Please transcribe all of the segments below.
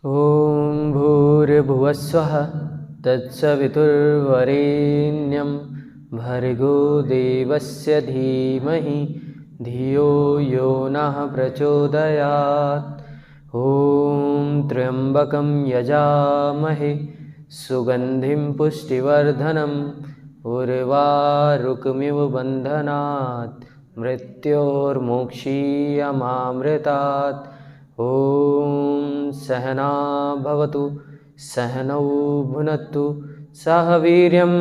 ॐ भूर्भुवस्वः तत्सवितुर्वरेण्यं भर्गो देवस्य धीमहि धियो यो नः प्रचोदयात्। ॐ त्र्यम्बकं यजामहे सुगन्धिं पुष्टिवर्धनम् उर्वारुकमिव बन्धनात् मृत्योर्मुक्षीयमामृतात्। ॐ सहना भवतु सहनौ भुनक्तु सह वीर्यं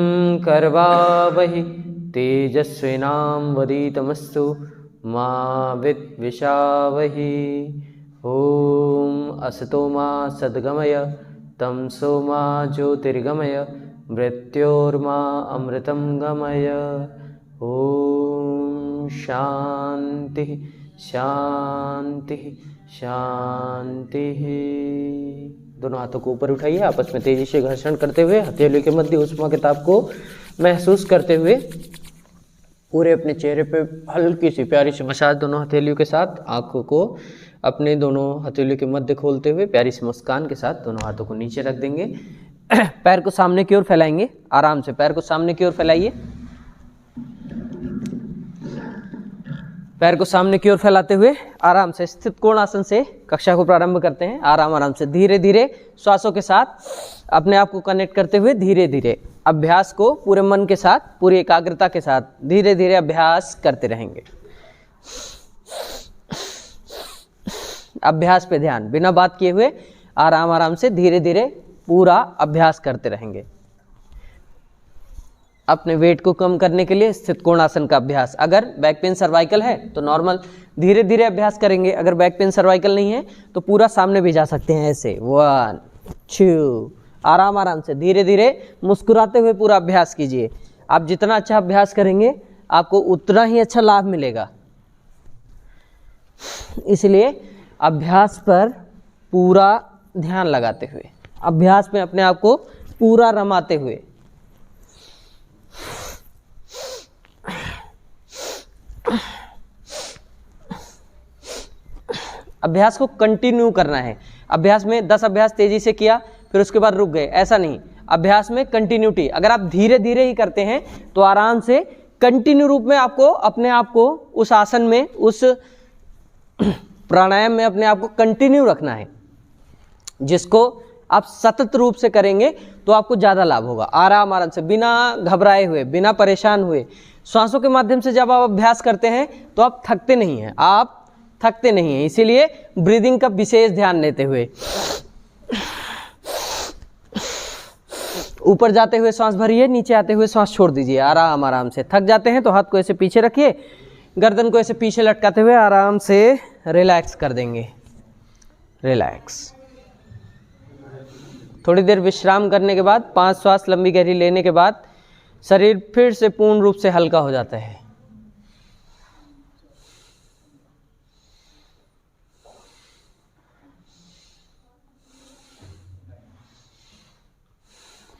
करवावहि तेजस्विनावधीतमस्तु मा विद्विषावहि। ॐ असतो मा सद्गमय तमसो मा ज्योतिर्गमय मृत्योर्मा अमृतं गमय। ॐ शान्तिः शान्तिः शांति। दोनों हाथों को ऊपर उठाइए, आपस में तेजी से घर्षण करते हुए हथेलियों के मध्य उष्मा के ताप को महसूस करते हुए पूरे अपने चेहरे पे हल्की सी प्यारी सी मसाज दोनों हथेलियों के साथ। आंखों को अपने दोनों हथेलियों के मध्य खोलते हुए प्यारी सी मुस्कान के साथ दोनों हाथों को नीचे रख देंगे। पैर को सामने की ओर फैलाएंगे, आराम से पैर को सामने की ओर फैलाइए। पैर को सामने की ओर फैलाते हुए आराम से स्थित कोणासन से कक्षा को प्रारंभ करते हैं। आराम से धीरे धीरे श्वासों के साथ अपने आप को कनेक्ट करते हुए धीरे धीरे अभ्यास को पूरे मन के साथ पूरी एकाग्रता के साथ धीरे धीरे अभ्यास करते रहेंगे। अभ्यास पे ध्यान, बिना बात किए हुए आराम से धीरे धीरे पूरा अभ्यास करते रहेंगे। अपने वेट को कम करने के लिए स्थित कोणासन का अभ्यास। अगर बैक पेन सर्वाइकल है तो नॉर्मल धीरे धीरे अभ्यास करेंगे। अगर बैक पेन सर्वाइकल नहीं है तो पूरा सामने भी जा सकते हैं, ऐसे 1 2 आराम से धीरे धीरे मुस्कुराते हुए पूरा अभ्यास कीजिए। आप जितना अच्छा अभ्यास करेंगे आपको उतना ही अच्छा लाभ मिलेगा। इसलिए अभ्यास पर पूरा ध्यान लगाते हुए, अभ्यास में अपने आप को पूरा रमाते हुए अभ्यास को कंटिन्यू करना है। अभ्यास में 10 अभ्यास तेजी से किया फिर उसके बाद रुक गए, ऐसा नहीं। अभ्यास में कंटिन्यूटी, अगर आप धीरे धीरे ही करते हैं तो आराम से कंटिन्यू रूप में आपको अपने आप को उस आसन में, उस प्राणायाम में अपने आप को कंटिन्यू रखना है, जिसको आप सतत रूप से करेंगे तो आपको ज़्यादा लाभ होगा। आराम से बिना घबराए हुए, बिना परेशान हुए श्वासों के माध्यम से जब आप अभ्यास करते हैं तो आप थकते नहीं हैं, आप थकते नहीं हैं। इसीलिए ब्रीदिंग का विशेष ध्यान देते हुए ऊपर जाते हुए सांस भरिए, नीचे आते हुए सांस छोड़ दीजिए। आराम से थक जाते हैं तो हाथ को ऐसे पीछे रखिए, गर्दन को ऐसे पीछे लटकाते हुए आराम से रिलैक्स कर देंगे। रिलैक्स। थोड़ी देर विश्राम करने के बाद 5 श्वास लंबी गहरी लेने के बाद शरीर फिर से पूर्ण रूप से हल्का हो जाता है।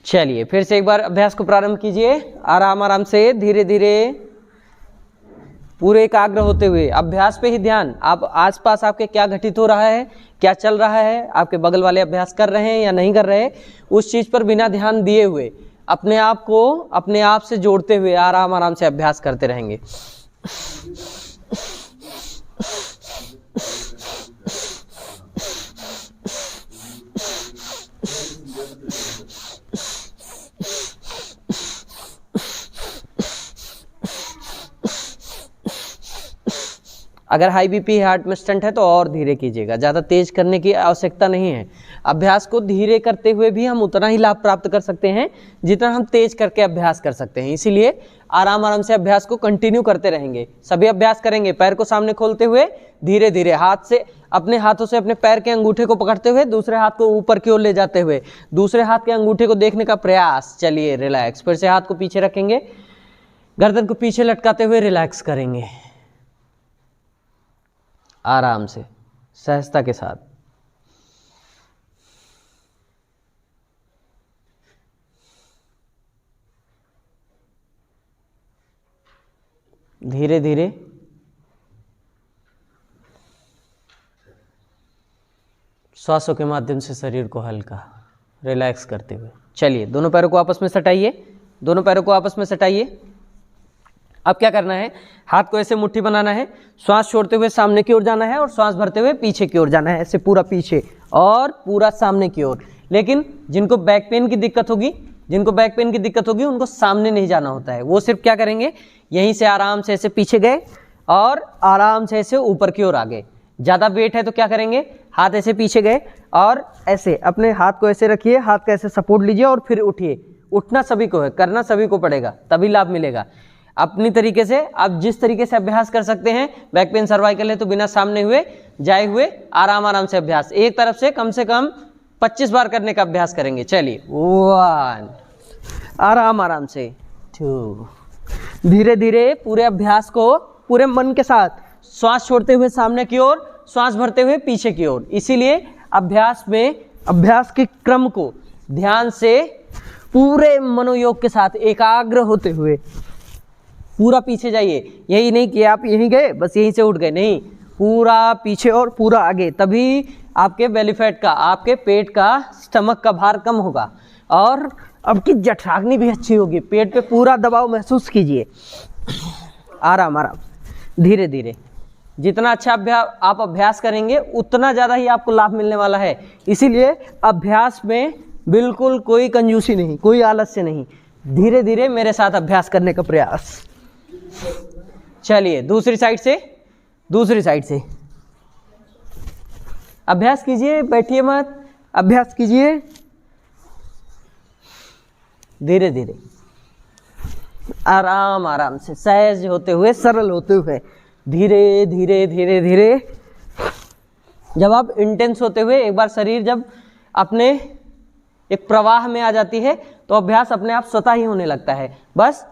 चलिए फिर से एक बार अभ्यास को प्रारंभ कीजिए। आराम से धीरे धीरे पूरे एकाग्र होते हुए अभ्यास पे ही ध्यान। आप आसपास आपके क्या घटित हो रहा है, क्या चल रहा है, आपके बगल वाले अभ्यास कर रहे हैं या नहीं कर रहे, उस चीज़ पर बिना ध्यान दिए हुए अपने आप को अपने आप से जोड़ते हुए आराम से अभ्यास करते रहेंगे। अगर हाई बीपी हार्ट में स्टंट है तो और धीरे कीजिएगा, ज़्यादा तेज करने की आवश्यकता नहीं है। अभ्यास को धीरे करते हुए भी हम उतना ही लाभ प्राप्त कर सकते हैं जितना हम तेज करके अभ्यास कर सकते हैं। इसीलिए आराम से अभ्यास को कंटिन्यू करते रहेंगे। सभी अभ्यास करेंगे पैर को सामने खोलते हुए धीरे धीरे, हाथ से अपने हाथों से अपने पैर के अंगूठे को पकड़ते हुए दूसरे हाथ को ऊपर की ओर ले जाते हुए दूसरे हाथ के अंगूठे को देखने का प्रयास। चलिए रिलैक्स। फिर से हाथ को पीछे रखेंगे, गर्दन को पीछे लटकाते हुए रिलैक्स करेंगे आराम से, सहजता के साथ। धीरे धीरे श्वासों के माध्यम से शरीर को हल्का रिलैक्स करते हुए। चलिए दोनों पैरों को आपस में सटाइए, दोनों पैरों को आपस में सटाइए। अब क्या करना है, हाथ को ऐसे मुट्ठी बनाना है, श्वास छोड़ते हुए सामने की ओर जाना है और श्वास भरते हुए पीछे की ओर जाना है, ऐसे पूरा पीछे और पूरा सामने की ओर। लेकिन जिनको बैक पेन की दिक्कत होगी, जिनको बैक पेन की दिक्कत होगी उनको सामने नहीं जाना होता है। वो सिर्फ क्या करेंगे, यहीं से आराम से ऐसे पीछे गए और आराम से ऐसे ऊपर की ओर आ गए। ज़्यादा वेट है तो क्या करेंगे, हाथ ऐसे पीछे गए और ऐसे अपने हाथ को ऐसे रखिए, हाथ का ऐसे सपोर्ट लीजिए और फिर उठिए। उठना सभी को है, करना सभी को पड़ेगा, तभी लाभ मिलेगा। अपनी तरीके से आप जिस तरीके से अभ्यास कर सकते हैं, बैक पेन सर्वाइकल है तो बिना सामने हुए जाए हुए आराम आराम से अभ्यास, एक तरफ से कम 25 बार करने का अभ्यास करेंगे। चलिए 1, आराम आराम से 2, धीरे धीरे पूरे अभ्यास को पूरे मन के साथ, श्वास छोड़ते हुए सामने की ओर, श्वास भरते हुए पीछे की ओर। इसीलिए अभ्यास में अभ्यास के क्रम को ध्यान से पूरे मनोयोग के साथ एकाग्र होते हुए पूरा पीछे जाइए। यही नहीं कि आप यहीं गए बस यहीं से उठ गए, नहीं, पूरा पीछे और पूरा आगे। तभी आपके बेली फैट का, आपके पेट का, स्टमक का भार कम होगा और आपकी जठराग्नि भी अच्छी होगी। पेट पे पूरा दबाव महसूस कीजिए। आराम आराम, धीरे धीरे। जितना अच्छा आप अभ्यास करेंगे उतना ज़्यादा ही आपको लाभ मिलने वाला है। इसीलिए अभ्यास में बिल्कुल कोई कंजूसी नहीं, कोई आलस्य नहीं। धीरे धीरे मेरे साथ अभ्यास करने का प्रयास। चलिए दूसरी साइड से, दूसरी साइड से अभ्यास कीजिए, बैठिए मत, अभ्यास कीजिए धीरे धीरे, आराम आराम से, सहज होते हुए, सरल होते हुए, धीरे धीरे धीरे धीरे। जब आप इंटेंस होते हुए, एक बार शरीर जब अपने एक प्रवाह में आ जाती है तो अभ्यास अपने आप स्वतः ही होने लगता है। बस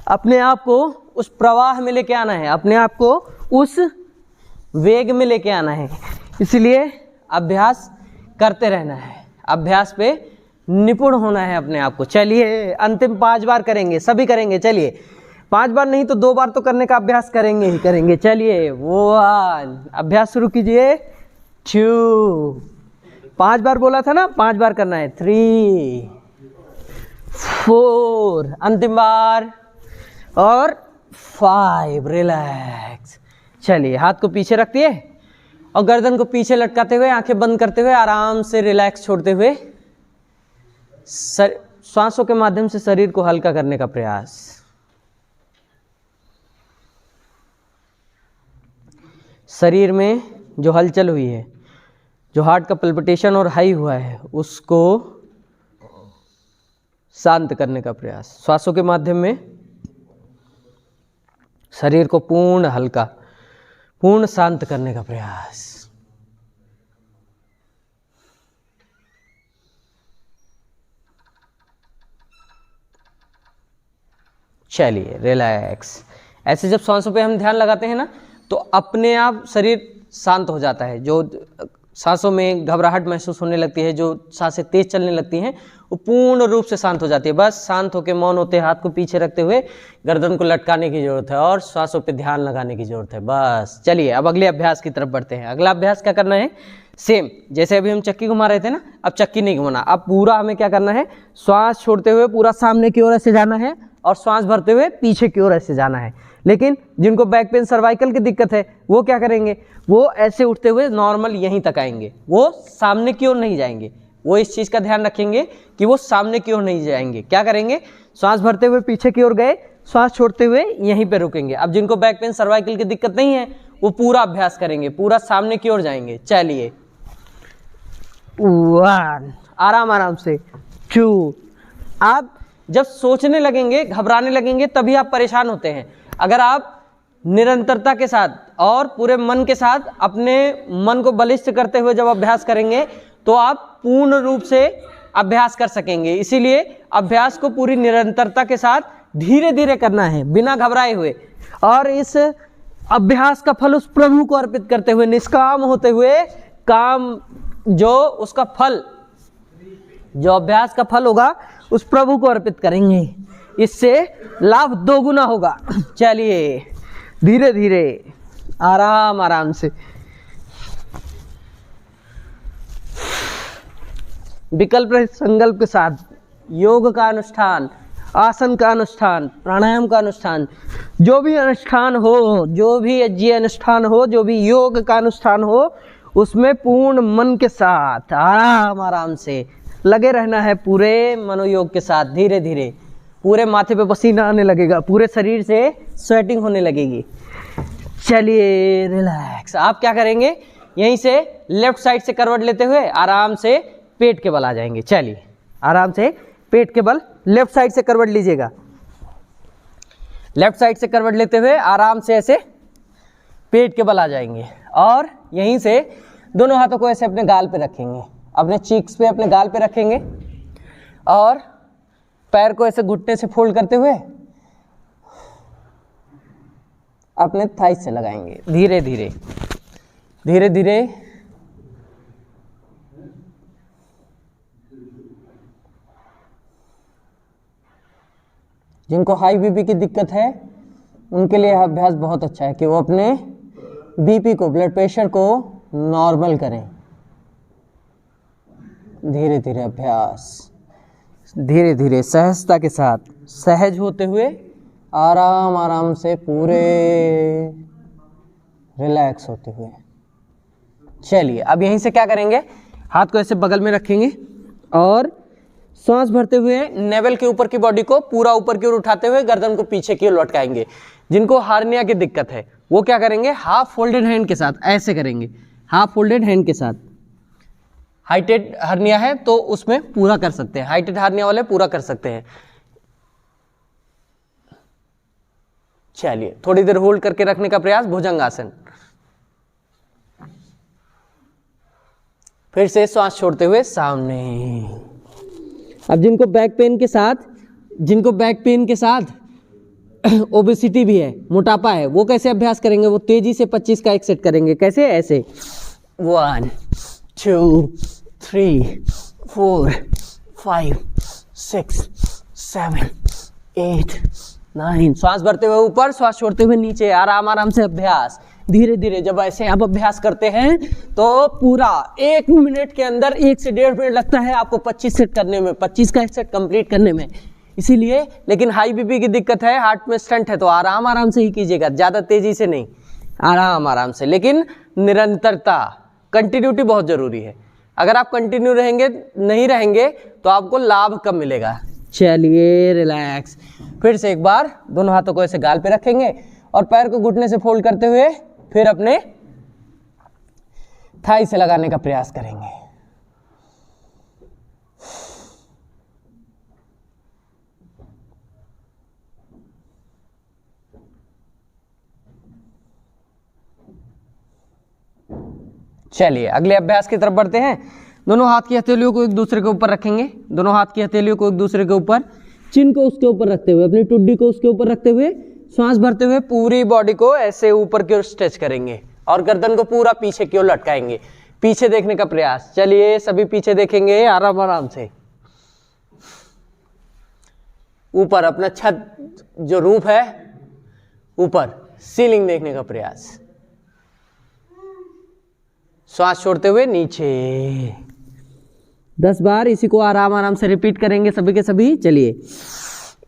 अपने आप को उस प्रवाह में लेके आना है, अपने आप को उस वेग में लेके आना है। इसलिए अभ्यास करते रहना है, अभ्यास पे निपुण होना है अपने आप को। चलिए अंतिम 5 बार करेंगे, सभी करेंगे। चलिए 5 बार नहीं तो 2 बार तो करने का अभ्यास करेंगे ही करेंगे। चलिए 1, अभ्यास शुरू कीजिए। 2, 5 बार बोला था ना, 5 बार करना है। 3, 4, अंतिम बार, और 5, रिलैक्स। चलिए हाथ को पीछे रखिए और गर्दन को पीछे लटकाते हुए, आंखें बंद करते हुए, आराम से रिलैक्स छोड़ते हुए श्वासों के माध्यम से शरीर को हल्का करने का प्रयास। शरीर में जो हलचल हुई है, जो हार्ट का पल्पिटेशन और हाई हुआ है, उसको शांत करने का प्रयास। श्वासों के माध्यम में शरीर को पूर्ण हल्का, पूर्ण शांत करने का प्रयास। चलिए रिलैक्स। ऐसे जब सांसों पे हम ध्यान लगाते हैं ना तो अपने आप शरीर शांत हो जाता है। जो सांसों में घबराहट महसूस होने लगती है, जो सांसें तेज चलने लगती हैं, वो पूर्ण रूप से शांत हो जाती है। बस शांत होकर मौन होते, हाथ को पीछे रखते हुए गर्दन को लटकाने की जरूरत है और श्वासों पे ध्यान लगाने की जरूरत है। बस चलिए अब अगले अभ्यास की तरफ बढ़ते हैं। अगला अभ्यास क्या करना है, सेम जैसे अभी हम चक्की घुमा रहे थे ना, अब चक्की नहीं घुमाना। अब पूरा हमें क्या करना है, श्वास छोड़ते हुए पूरा सामने की ओर ऐसे जाना है और श्वास भरते हुए पीछे की ओर ऐसे जाना है। लेकिन जिनको बैक पेन, सर्वाइकल की दिक्कत है, वो क्या करेंगे, वो ऐसे उठते हुए नॉर्मल यहीं तक आएंगे, वो सामने की ओर नहीं जाएंगे। वो इस चीज़ का ध्यान रखेंगे कि वो सामने की ओर नहीं जाएंगे। क्या करेंगे, श्वास भरते हुए पीछे की ओर गए, श्वास छोड़ते हुए यहीं पे रुकेंगे। अब जिनको बैक पेन, सर्वाइकल की दिक्कत नहीं है, वो पूरा अभ्यास करेंगे, पूरा सामने की ओर जाएंगे। चलिए 1, आराम आराम से। 2, आप जब सोचने लगेंगे, घबराने लगेंगे, तभी आप परेशान होते हैं। अगर आप निरंतरता के साथ और पूरे मन के साथ अपने मन को बलिष्ठ करते हुए जब अभ्यास करेंगे तो आप पूर्ण रूप से अभ्यास कर सकेंगे। इसीलिए अभ्यास को पूरी निरंतरता के साथ धीरे धीरे करना है, बिना घबराए हुए, और इस अभ्यास का फल उस प्रभु को अर्पित करते हुए, निष्काम होते हुए, काम जो उसका फल, जो अभ्यास का फल होगा उस प्रभु को अर्पित करेंगे। इससे लाभ 2 गुना होगा। चलिए धीरे धीरे, आराम आराम से। विकल्प रहित संकल्प के साथ योग का अनुष्ठान, आसन का अनुष्ठान, प्राणायाम का अनुष्ठान, जो भी अनुष्ठान हो, जो भी यज्ञ अनुष्ठान हो, जो भी योग का अनुष्ठान हो, उसमें पूर्ण मन के साथ आराम आराम से लगे रहना है, पूरे मनोयोग के साथ। धीरे धीरे पूरे माथे पे पसीना आने लगेगा, पूरे शरीर से स्वेटिंग होने लगेगी। चलिए रिलैक्स। आप क्या करेंगे, यहीं से लेफ्ट साइड से करवट लेते हुए आराम से पेट के बल आ जाएंगे। चलिए आराम से पेट के बल लेफ्ट साइड से करवट लीजिएगा। लेफ्ट साइड से करवट लेते हुए आराम से ऐसे पेट के बल आ जाएंगे और यहीं से दोनों हाथों को ऐसे अपने गाल पे रखेंगे, अपने चीक्स पे, अपने गाल पे रखेंगे और पैर को ऐसे घुटने से फोल्ड करते हुए अपने थाइस से लगाएंगे। धीरे धीरे धीरे धीरे जिनको हाई बीपी की दिक्कत है उनके लिए यह अभ्यास बहुत अच्छा है कि वो अपने बीपी को, ब्लड प्रेशर को नॉर्मल करें। धीरे धीरे अभ्यास, धीरे धीरे सहजता के साथ, सहज होते हुए आराम आराम से पूरे रिलैक्स होते हुए। चलिए अब यहीं से क्या करेंगे, हाथ को ऐसे बगल में रखेंगे और सांस भरते हुए नेवल के ऊपर की बॉडी को पूरा ऊपर की ओर उठाते हुए गर्दन को पीछे की ओर लटकाएंगे। जिनको हार्निया की दिक्कत है वो क्या करेंगे, हाफ फोल्डेड हैंड के साथ ऐसे करेंगे, हाफ फोल्डेड हैंड के साथ। हाइटेड हार्निया है तो उसमें पूरा कर सकते हैं, हाइटेड हार्निया वाले पूरा कर सकते हैं। चलिए थोड़ी देर होल्ड करके रखने का प्रयास, भुजंगासन। फिर से श्वास छोड़ते हुए सामने। अब जिनको बैक पेन के साथ ओबेसिटी भी है, मोटापा है, वो कैसे अभ्यास करेंगे, वो तेजी से 25 का एक सेट करेंगे। कैसे, ऐसे 1 2 3 4 5 6 7 8 9। श्वास भरते हुए ऊपर, श्वास छोड़ते हुए नीचे, आराम आराम से अभ्यास। धीरे धीरे जब ऐसे आप अभ्यास करते हैं तो पूरा 1 मिनट के अंदर 1 से 1.5 मिनट लगता है आपको 25 सेट करने में, 25 का एक सेट कंप्लीट करने में। इसीलिए, लेकिन हाई बीपी की दिक्कत है, हार्ट में स्टंट है, तो आराम आराम से ही कीजिएगा, ज़्यादा तेजी से नहीं, आराम आराम से। लेकिन निरंतरता, कंटिन्यूटी बहुत ज़रूरी है। अगर आप कंटिन्यू नहीं रहेंगे तो आपको लाभ कम मिलेगा। चलिए रिलैक्स। फिर से एक बार दोनों हाथों को ऐसे गाल पे रखेंगे और पैर को घुटने से फोल्ड करते हुए फिर अपने थाई से लगाने का प्रयास करेंगे। चलिए अगले अभ्यास की तरफ बढ़ते हैं। दोनों हाथ की हथेलियों को एक दूसरे के ऊपर रखेंगे, दोनों हाथ की हथेलियों को एक दूसरे के ऊपर, चिन को उसके ऊपर रखते हुए, अपनी टुड्डी को उसके ऊपर रखते हुए श्वास भरते हुए पूरी बॉडी को ऐसे ऊपर की ओर स्ट्रेच करेंगे और गर्दन को पूरा पीछे की ओर लटकाएंगे। पीछे देखने का प्रयास। चलिए सभी पीछे देखेंगे, आराम आराम से। ऊपर अपना छत जो रूफ है, ऊपर सीलिंग देखने का प्रयास। श्वास छोड़ते हुए नीचे 10 बार इसी को आराम आराम से रिपीट करेंगे सभी के सभी। चलिए,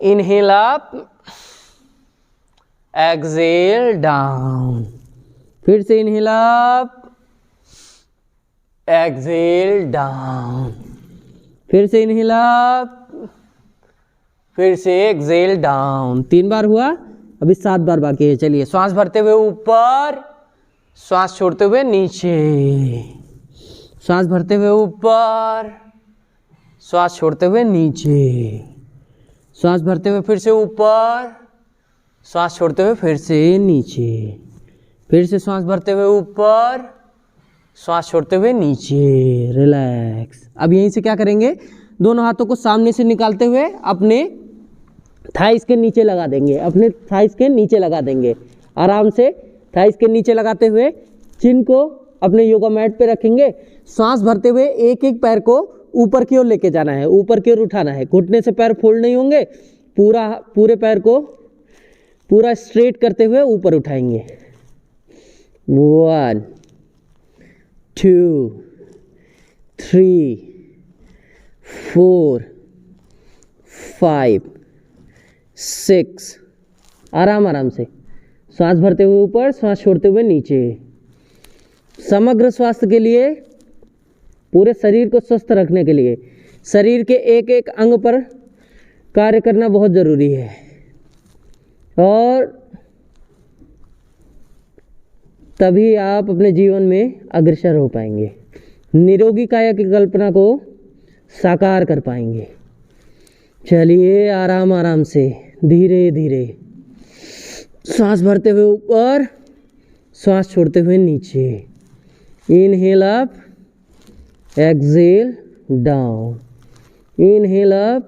इनहेल अप, एक्सहेल डाउन, फिर से इनहेल अप, एक्सहेल डाउन, फिर से इनहेल अप, फिर से एक्सहेल डाउन। 3 बार हुआ, अभी 7 बार बाकी है। चलिए, श्वास भरते हुए ऊपर, श्वास छोड़ते हुए नीचे, श्वास भरते हुए ऊपर, श्वास छोड़ते हुए नीचे, श्वास भरते हुए फिर से ऊपर, श्वास छोड़ते हुए फिर से नीचे, फिर से श्वास भरते हुए ऊपर, श्वास छोड़ते हुए नीचे। रिलैक्स। अब यहीं से क्या करेंगे, दोनों हाथों को सामने से निकालते हुए अपने थाइस के नीचे लगा देंगे, अपने थाइस के नीचे लगा देंगे। आराम से थाइस के नीचे लगाते हुए चिन को अपने योगा मैट पे रखेंगे। सांस भरते हुए एक एक पैर को ऊपर की ओर लेके जाना है, ऊपर की ओर उठाना है। घुटने से पैर फोल्ड नहीं होंगे, पूरे पैर को पूरा स्ट्रेट करते हुए ऊपर उठाएंगे। 1 2 3 4 5 6, आराम आराम से श्वास भरते हुए ऊपर, श्वास छोड़ते हुए नीचे। समग्र स्वास्थ्य के लिए, पूरे शरीर को स्वस्थ रखने के लिए शरीर के एक एक अंग पर कार्य करना बहुत ज़रूरी है और तभी आप अपने जीवन में अग्रसर हो पाएंगे, निरोगी काया की कल्पना को साकार कर पाएंगे। चलिए आराम आराम से धीरे धीरे सांस भरते हुए ऊपर, सांस छोड़ते हुए नीचे। Inhale up, exhale down, inhale up,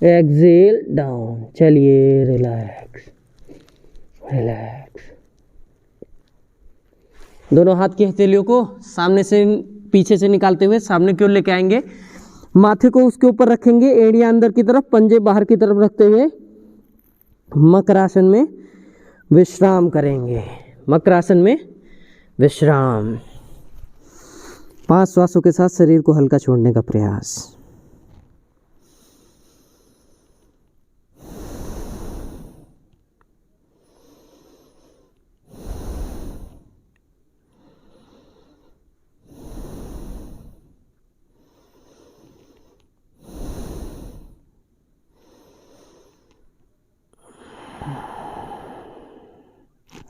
exhale down. चलिए रिलैक्स रिलैक्स। दोनों हाथ की हथेलियों को सामने से पीछे से निकालते हुए सामने की ओर लेके आएंगे, माथे को उसके ऊपर रखेंगे, एड़ियां अंदर की तरफ, पंजे बाहर की तरफ रखते हुए मकरासन में विश्राम करेंगे। मकरासन में विश्राम। 5 श्वासों के साथ शरीर को हल्का छोड़ने का प्रयास।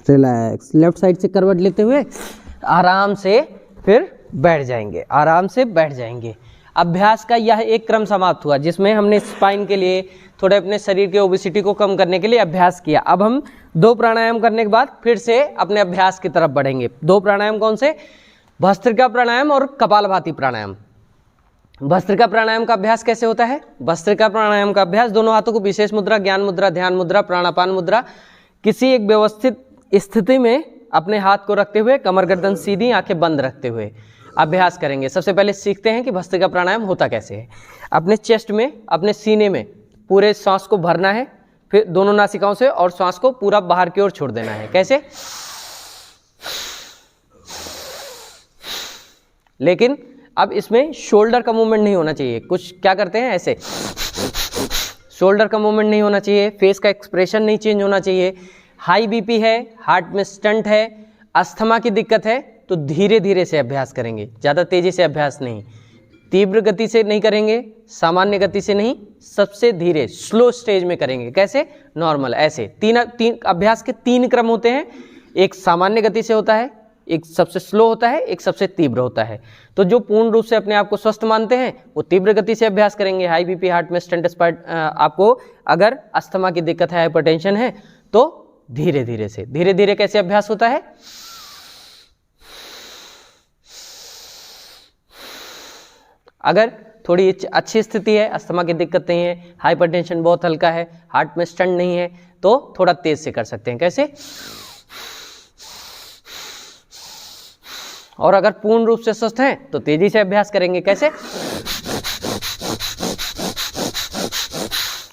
रिलैक्स। लेफ्ट साइड से करवट लेते हुए आराम से फिर बैठ जाएंगे, आराम से बैठ जाएंगे। अभ्यास का यह एक क्रम समाप्त हुआ जिसमें हमने स्पाइन के लिए, थोड़े अपने शरीर के ओबेसिटी को कम करने के लिए अभ्यास किया। अब हम 2 प्राणायाम करने के बाद फिर से अपने अभ्यास की तरफ बढ़ेंगे। 2 प्राणायाम कौन से? भस्त्रिका प्राणायाम और कपालभाति प्राणायाम। भस्त्रिका प्राणायाम का अभ्यास कैसे होता है? भस्त्रिका प्राणायाम का अभ्यास दोनों हाथों को विशेष मुद्रा, ज्ञान मुद्रा, ध्यान मुद्रा, प्राणापान मुद्रा, किसी एक व्यवस्थित स्थिति में अपने हाथ को रखते हुए, कमर गर्दन सीधी, आंखें बंद रखते हुए अभ्यास करेंगे। सबसे पहले सीखते हैं कि भस्त्रिका प्राणायाम होता कैसे है। अपने चेस्ट में, अपने सीने में पूरे सांस को भरना है, फिर दोनों नासिकाओं से, और सांस को पूरा बाहर की ओर छोड़ देना है। कैसे? लेकिन अब इसमें शोल्डर का मूवमेंट नहीं होना चाहिए। कुछ क्या करते हैं ऐसे, शोल्डर का मूवमेंट नहीं होना चाहिए, फेस का एक्सप्रेशन नहीं चेंज होना चाहिए। हाई बीपी है, हार्ट में स्टंट है, अस्थमा की दिक्कत है तो धीरे धीरे से अभ्यास करेंगे, ज़्यादा तेज़ी से अभ्यास नहीं, तीव्र गति से नहीं करेंगे, सामान्य गति से नहीं, सबसे धीरे स्लो स्टेज में करेंगे। कैसे? नॉर्मल, ऐसे। तीन अभ्यास के 3 क्रम होते हैं। एक सामान्य गति से होता है, एक सबसे स्लो होता है, एक सबसे तीव्र होता है। तो जो पूर्ण रूप से अपने आप को स्वस्थ मानते हैं वो तीव्र गति से अभ्यास करेंगे। हाई बीपी, हार्ट में स्टंट, आपको अगर अस्थमा की दिक्कत है, हाइपरटेंशन है तो धीरे धीरे से। धीरे धीरे कैसे अभ्यास होता है? अगर थोड़ी अच्छी स्थिति है, अस्थमा की दिक्कत नहीं है, हाइपरटेंशन बहुत हल्का है, हार्ट में स्टंट नहीं है, तो थोड़ा तेज से कर सकते हैं। कैसे? और अगर पूर्ण रूप से स्वस्थ हैं तो तेजी से अभ्यास करेंगे। कैसे?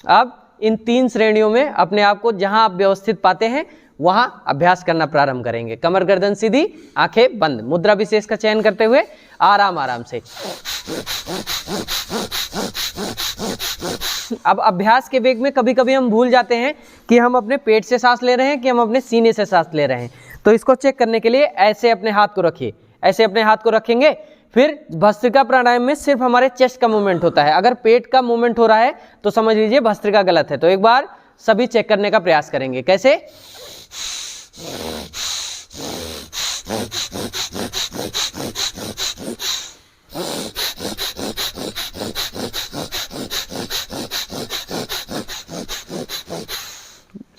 अब इन 3 श्रेणियों में अपने आप को जहां आप व्यवस्थित पाते हैं वहां अभ्यास करना प्रारंभ करेंगे। कमर गर्दन सीधी, आंखें बंद, मुद्रा विशेष का चयन करते हुए आराम आराम से। अब अभ्यास के वेग में कभी कभी हम भूल जाते हैं कि हम अपने पेट से सांस ले रहे हैं कि हम अपने सीने से सांस ले रहे हैं। तो इसको चेक करने के लिए ऐसे अपने हाथ को रखिए, ऐसे अपने हाथ को रखेंगे। फिर भस्त्रिका प्राणायाम में सिर्फ हमारे चेस्ट का मूवमेंट होता है। अगर पेट का मूवमेंट हो रहा है तो समझ लीजिए भस्त्रिका गलत है। तो एक बार सभी चेक करने का प्रयास करेंगे। कैसे?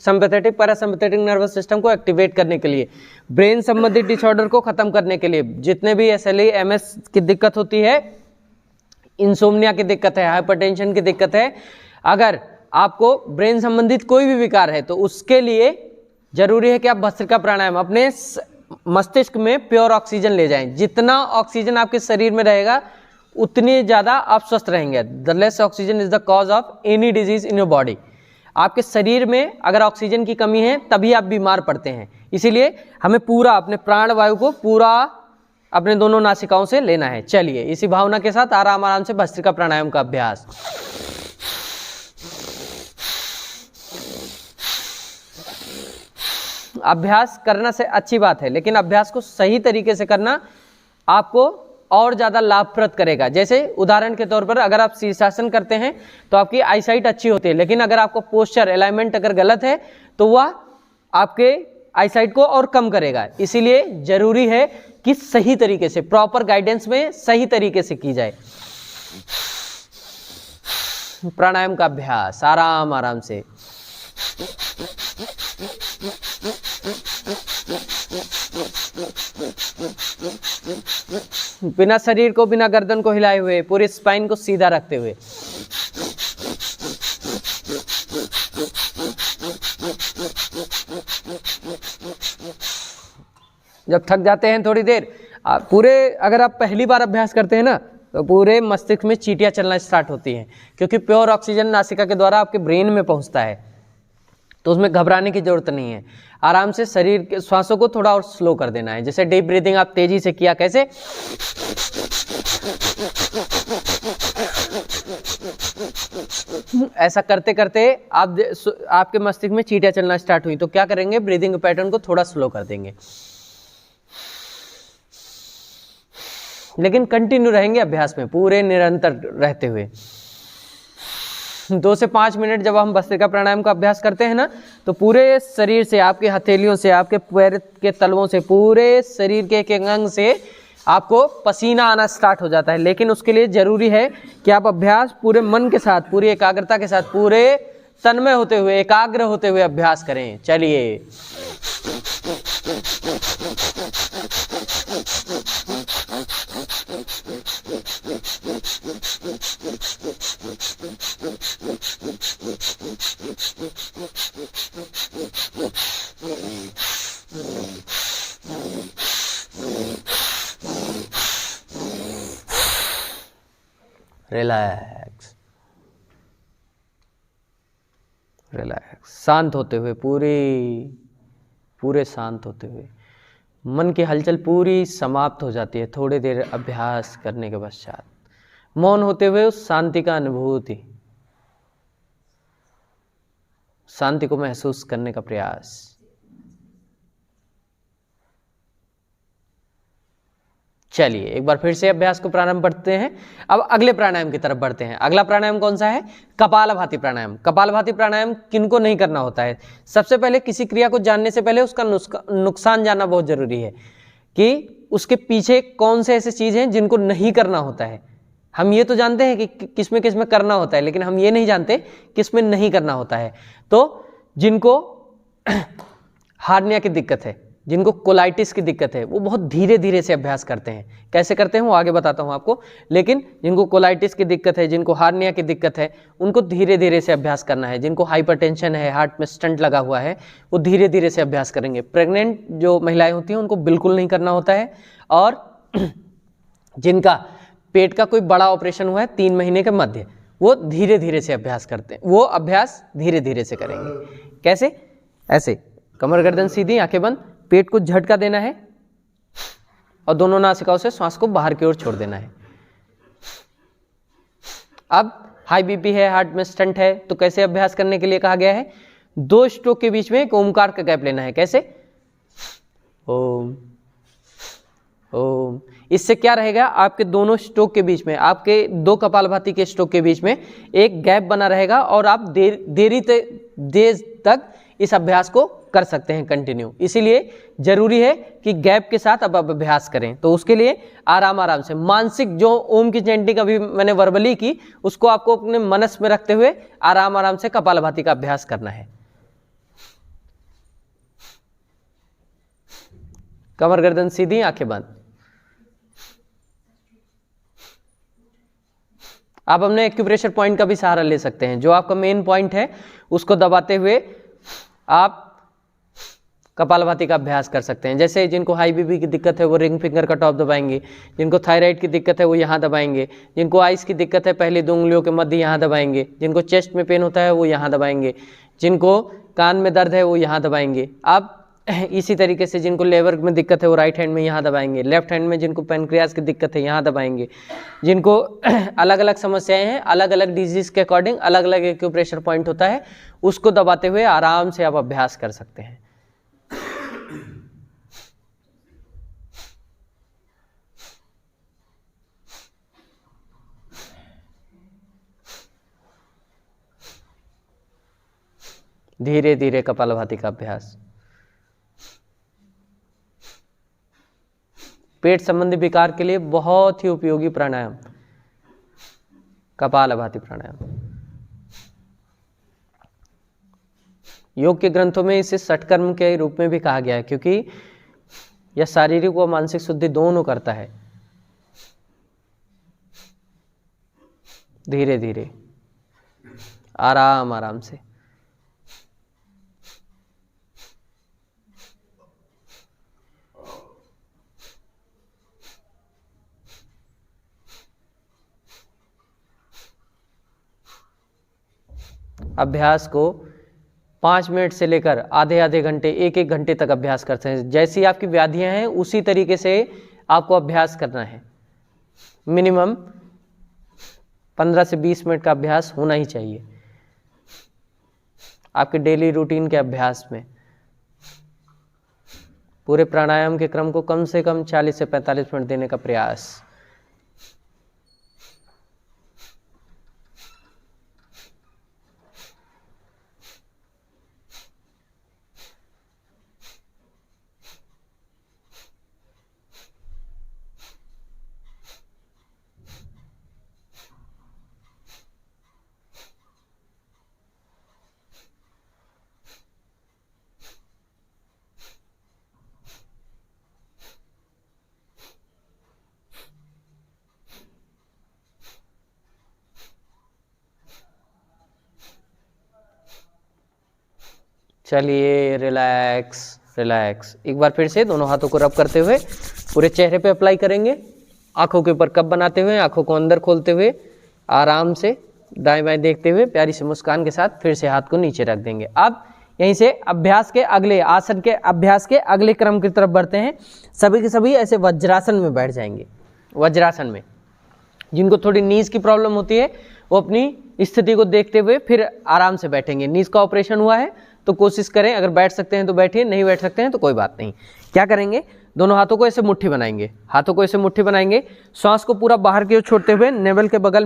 सिंपैथेटिक पैरासिम्पैथेटिक नर्वस सिस्टम को एक्टिवेट करने के लिए, ब्रेन संबंधी डिसऑर्डर को खत्म करने के लिए, जितने भी SLE MS की दिक्कत होती है, इंसोम्निया की दिक्कत है, हाइपरटेंशन की दिक्कत है, अगर आपको ब्रेन संबंधित कोई भी विकार है तो उसके लिए जरूरी है कि आप भस्त्रिका प्राणायाम अपने मस्तिष्क में प्योर ऑक्सीजन ले जाएं। जितना ऑक्सीजन आपके शरीर में रहेगा उतनी ज़्यादा आप स्वस्थ रहेंगे। The less oxygen is the cause of any disease in your body. आपके शरीर में अगर ऑक्सीजन की कमी है तभी आप बीमार पड़ते हैं। इसीलिए हमें पूरा अपने प्राण वायु को पूरा अपने दोनों नासिकाओं से लेना है। चलिए इसी भावना के साथ आराम आराम से भस्त्रिका प्राणायाम का अभ्यास। अभ्यास करना से अच्छी बात है, लेकिन अभ्यास को सही तरीके से करना आपको और ज़्यादा लाभप्रद करेगा। जैसे उदाहरण के तौर पर अगर आप शीर्षासन करते हैं तो आपकी आईसाइट अच्छी होती है, लेकिन अगर आपका पोस्चर अलाइनमेंट अगर गलत है तो वह आपके आईसाइट को और कम करेगा। इसीलिए जरूरी है कि सही तरीके से, प्रॉपर गाइडेंस में सही तरीके से की जाए प्राणायाम का अभ्यास आराम आराम से। बिना शरीर को, बिना गर्दन को हिलाए हुए, पूरे स्पाइन को सीधा रखते हुए। जब थक जाते हैं थोड़ी देर, अगर आप पहली बार अभ्यास करते हैं ना तो पूरे मस्तिष्क में चींटियां चलना स्टार्ट होती हैं, क्योंकि प्योर ऑक्सीजन नासिका के द्वारा आपके ब्रेन में पहुंचता है, तो उसमें घबराने की जरूरत नहीं है। आराम से शरीर के श्वासों को थोड़ा और स्लो कर देना है। जैसे डीप ब्रीदिंग आप तेजी से किया, कैसे? ऐसा करते करते आपके मस्तिष्क में चींटियां चलना स्टार्ट हुई, तो क्या करेंगे? ब्रीदिंग पैटर्न को थोड़ा स्लो कर देंगे, लेकिन कंटिन्यू रहेंगे अभ्यास में, पूरे निरंतर रहते हुए। 2 से 5 मिनट जब हम भस्त्रिका प्राणायाम का अभ्यास करते हैं ना, तो पूरे शरीर से, आपके हथेलियों से, आपके पैर के तलवों से, पूरे शरीर के एक अंग से आपको पसीना आना स्टार्ट हो जाता है। लेकिन उसके लिए जरूरी है कि आप अभ्यास पूरे मन के साथ, पूरी एकाग्रता के साथ, पूरे तन्मय होते हुए, एकाग्र होते हुए अभ्यास करें। चलिए रिलैक्स, रिलैक्स, शांत होते हुए, पूरे शांत होते हुए। मन की हलचल पूरी समाप्त हो जाती है थोड़ी देर अभ्यास करने के पश्चात। मौन होते हुए उस शांति का अनुभूति, शांति को महसूस करने का प्रयास। चलिए एक बार फिर से अभ्यास को प्रारंभ करते हैं। अब अगले प्राणायाम की तरफ बढ़ते हैं। अगला प्राणायाम कौन सा है? कपालभाति प्राणायाम। कपालभाति प्राणायाम किनको नहीं करना होता है? सबसे पहले किसी क्रिया को जानने से पहले उसका नुकसान जानना बहुत जरूरी है, कि उसके पीछे कौन से ऐसे चीज हैं जिनको नहीं करना होता है। हम ये तो जानते हैं कि किसमें किसमें करना होता है, लेकिन हम ये नहीं जानते किसमें नहीं करना होता है। तो जिनको हार्निया की दिक्कत है, जिनको कोलाइटिस की दिक्कत है, वो बहुत धीरे धीरे से अभ्यास करते हैं। कैसे करते हैं वो आगे बताता हूँ आपको, लेकिन जिनको कोलाइटिस की दिक्कत है, जिनको हार्निया की दिक्कत है, उनको धीरे धीरे से अभ्यास करना है। जिनको हाइपरटेंशन है, हार्ट में स्टंट लगा हुआ है, वो धीरे धीरे से अभ्यास करेंगे। प्रेग्नेंट जो महिलाएं होती हैं उनको बिल्कुल नहीं करना होता है, और जिनका पेट का कोई बड़ा ऑपरेशन हुआ है 3 महीने के मध्य, वो धीरे धीरे से अभ्यास करते हैं। वो अभ्यास धीरे धीरे से करेंगे। कैसे? ऐसे, कमर गर्दन सीधी, आंखें बंद, पेट को झटका देना है और दोनों नासिकाओं से श्वास को बाहर की ओर छोड़ देना है। अब हाई बीपी है, हार्ट में स्टंट है, तो कैसे अभ्यास करने के लिए कहा गया है? 2 स्ट्रोक के बीच में एक ओमकार का गैप लेना है। कैसे? ओम ओम। इससे क्या रहेगा? आपके दोनों स्ट्रोक के बीच में, आपके 2 कपालभाति के स्ट्रोक के बीच में एक गैप बना रहेगा, और आप देर तक इस अभ्यास को कर सकते हैं कंटिन्यू। इसीलिए जरूरी है कि गैप के साथ अब अभ्यास करें। तो उसके लिए आराम आराम से मानसिक, जो ओम की चैंटिंग अभी मैंने वर्बली की, उसको आपको अपने मनस में रखते हुए आराम आराम से कपालभाति का अभ्यास करना है। कमर गर्दन सीधी, आंखें बंद। आप अपने एक्यूप्रेशर पॉइंट का भी सहारा ले सकते हैं। जो आपका मेन पॉइंट है उसको दबाते हुए आप कपालभाति का अभ्यास कर सकते हैं। जैसे जिनको हाई बीपी की दिक्कत है वो रिंग फिंगर का टॉप दबाएंगे, जिनको थायराइड की दिक्कत है वो यहाँ दबाएंगे, जिनको आइस की दिक्कत है पहली 2 उंगलियों के मध्य यहाँ दबाएंगे, जिनको चेस्ट में पेन होता है वो यहाँ दबाएंगे, जिनको कान में दर्द है वो यहाँ दबाएंगे। आप इसी तरीके से जिनको लेवर में दिक्कत है वो राइट हैंड में यहाँ दबाएंगे, लेफ्ट हैंड में जिनको पैनक्रियाज की दिक्कत है यहाँ दबाएंगे, जिनको अलग अलग समस्याएं हैं अलग अलग डिजीज के अकॉर्डिंग अलग अलग एक्यूप्रेशर पॉइंट होता है, उसको दबाते हुए आराम से आप अभ्यास कर सकते हैं। धीरे धीरे कपालभाति का अभ्यास। पेट संबंधी विकार के लिए बहुत ही उपयोगी प्राणायाम कपालभाति प्राणायाम। योग के ग्रंथों में इसे षटकर्म के रूप में भी कहा गया है, क्योंकि यह शारीरिक व मानसिक शुद्धि दोनों करता है। धीरे धीरे आराम आराम से। अभ्यास को 5 मिनट से लेकर आधे आधे घंटे 1-1 घंटे तक अभ्यास करते हैं। जैसी आपकी व्याधियां हैं उसी तरीके से आपको अभ्यास करना है। मिनिमम 15 से 20 मिनट का अभ्यास होना ही चाहिए आपके डेली रूटीन के अभ्यास में। पूरे प्राणायाम के क्रम को कम से कम 40 से 45 मिनट देने का प्रयास। चलिए रिलैक्स रिलैक्स। एक बार फिर से दोनों हाथों को रब करते हुए पूरे चेहरे पे अप्लाई करेंगे। आंखों के ऊपर कप बनाते हुए आंखों को अंदर खोलते हुए आराम से दाएं बाएं देखते हुए प्यारी सी मुस्कान के साथ फिर से हाथ को नीचे रख देंगे। अब यहीं से अभ्यास के अगले आसन के अभ्यास के अगले क्रम की तरफ बढ़ते हैं। सभी के सभी ऐसे वज्रासन में बैठ जाएंगे। वज्रासन में जिनको थोड़ी नीज की प्रॉब्लम होती है वो अपनी स्थिति को देखते हुए फिर आराम से बैठेंगे। नीज का ऑपरेशन हुआ है तो कोशिश करें, अगर बैठ सकते हैं तो बैठिए, नहीं बैठ सकते हैं तो कोई बात नहीं। क्या करेंगे, दोनों हाथों को ऐसे मुट्ठी बनाएंगे। हाथों को ऐसे मुट्ठी बनाएंगे, श्वास को पूरा बाहर की ओर छोड़ते हुए नेवल के बगल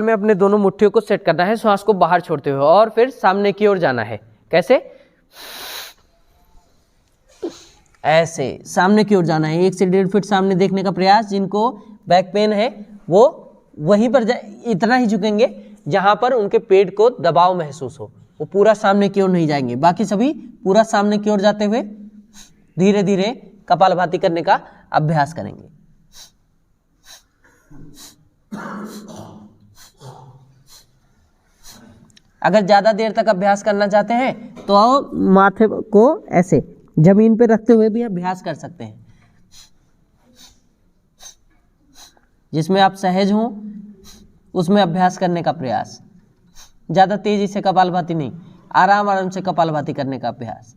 में अपने दोनों मुट्ठियों को सेट करना है, श्वास को बाहर छोड़ते हुए, और फिर सामने की ओर जाना है। कैसे, ऐसे सामने की ओर जाना है। 1 से 1.5 फीट सामने देखने का प्रयास। जिनको बैक पेन है वो वहीं पर इतना ही झुकेंगे जहां पर उनके पेट को दबाव महसूस हो, वो पूरा सामने की ओर नहीं जाएंगे। बाकी सभी पूरा सामने की ओर जाते हुए धीरे धीरे कपालभाति करने का अभ्यास करेंगे। अगर ज्यादा देर तक अभ्यास करना चाहते हैं तो आओ माथे को ऐसे जमीन पे रखते हुए भी अभ्यास कर सकते हैं। जिसमें आप सहज हों उसमें अभ्यास करने का प्रयास। ज्यादा तेजी से कपालभाति नहीं, आराम आराम से कपालभाति करने का अभ्यास।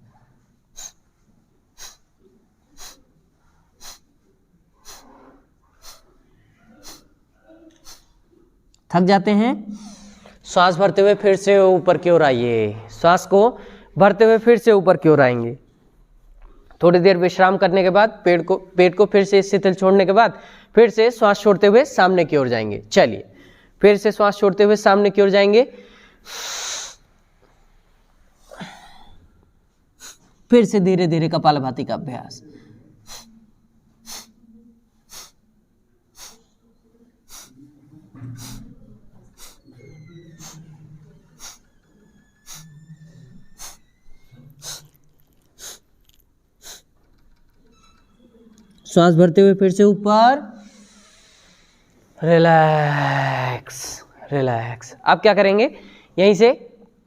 थक जाते हैं, श्वास भरते हुए फिर से ऊपर की ओर आइए। श्वास को भरते हुए फिर से ऊपर की ओर आएंगे। थोड़ी देर विश्राम करने के बाद पेट को फिर से शिथिल छोड़ने के बाद फिर से श्वास छोड़ते हुए सामने की ओर जाएंगे। चलिए, फिर से श्वास छोड़ते हुए सामने की ओर जाएंगे। फिर से धीरे धीरे कपालभाति का अभ्यास। श्वास भरते हुए फिर से ऊपर, रिलैक्स रिलैक्स। अब क्या करेंगे, यहीं से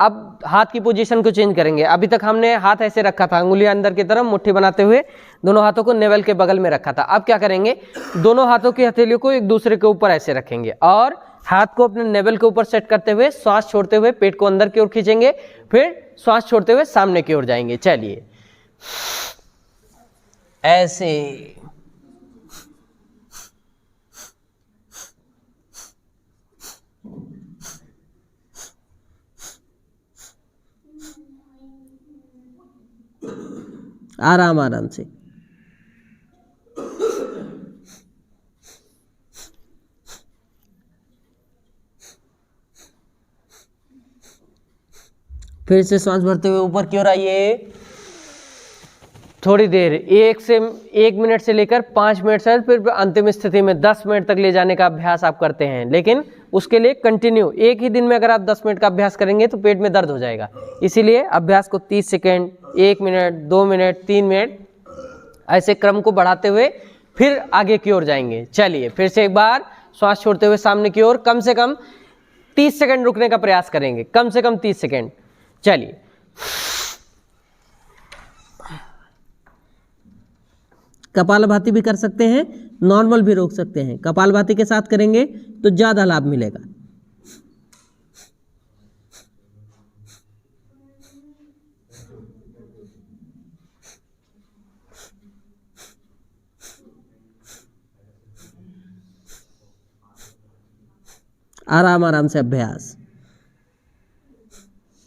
अब हाथ की पोजीशन को चेंज करेंगे। अभी तक हमने हाथ ऐसे रखा था, अंगुलियां अंदर की तरफ मुट्ठी बनाते हुए दोनों हाथों को नेवल के बगल में रखा था। अब क्या करेंगे, दोनों हाथों की हथेलियों को एक दूसरे के ऊपर ऐसे रखेंगे और हाथ को अपने नेवल के ऊपर सेट करते हुए श्वास छोड़ते हुए पेट को अंदर की ओर खींचेंगे, फिर श्वास छोड़ते हुए सामने की ओर जाएंगे। चलिए ऐसे। आराम आराम से। फिर से सांस भरते हुए ऊपर की ओर आइए। थोड़ी देर 1 मिनट से लेकर 5 मिनट से फिर अंतिम स्थिति में 10 मिनट तक ले जाने का अभ्यास आप करते हैं। लेकिन उसके लिए कंटिन्यू एक ही दिन में अगर आप 10 मिनट का अभ्यास करेंगे तो पेट में दर्द हो जाएगा। इसीलिए अभ्यास को 30 सेकेंड, 1 मिनट, 2 मिनट, 3 मिनट ऐसे क्रम को बढ़ाते हुए फिर आगे की ओर जाएंगे। चलिए फिर से एक बार श्वास छोड़ते हुए सामने की ओर कम से कम 30 सेकेंड रुकने का प्रयास करेंगे, कम से कम 30 सेकेंड। चलिए कपालभाति भी कर सकते हैं, नॉर्मल भी रोक सकते हैं। कपालभाति के साथ करेंगे तो ज्यादा लाभ मिलेगा। आराम आराम से अभ्यास।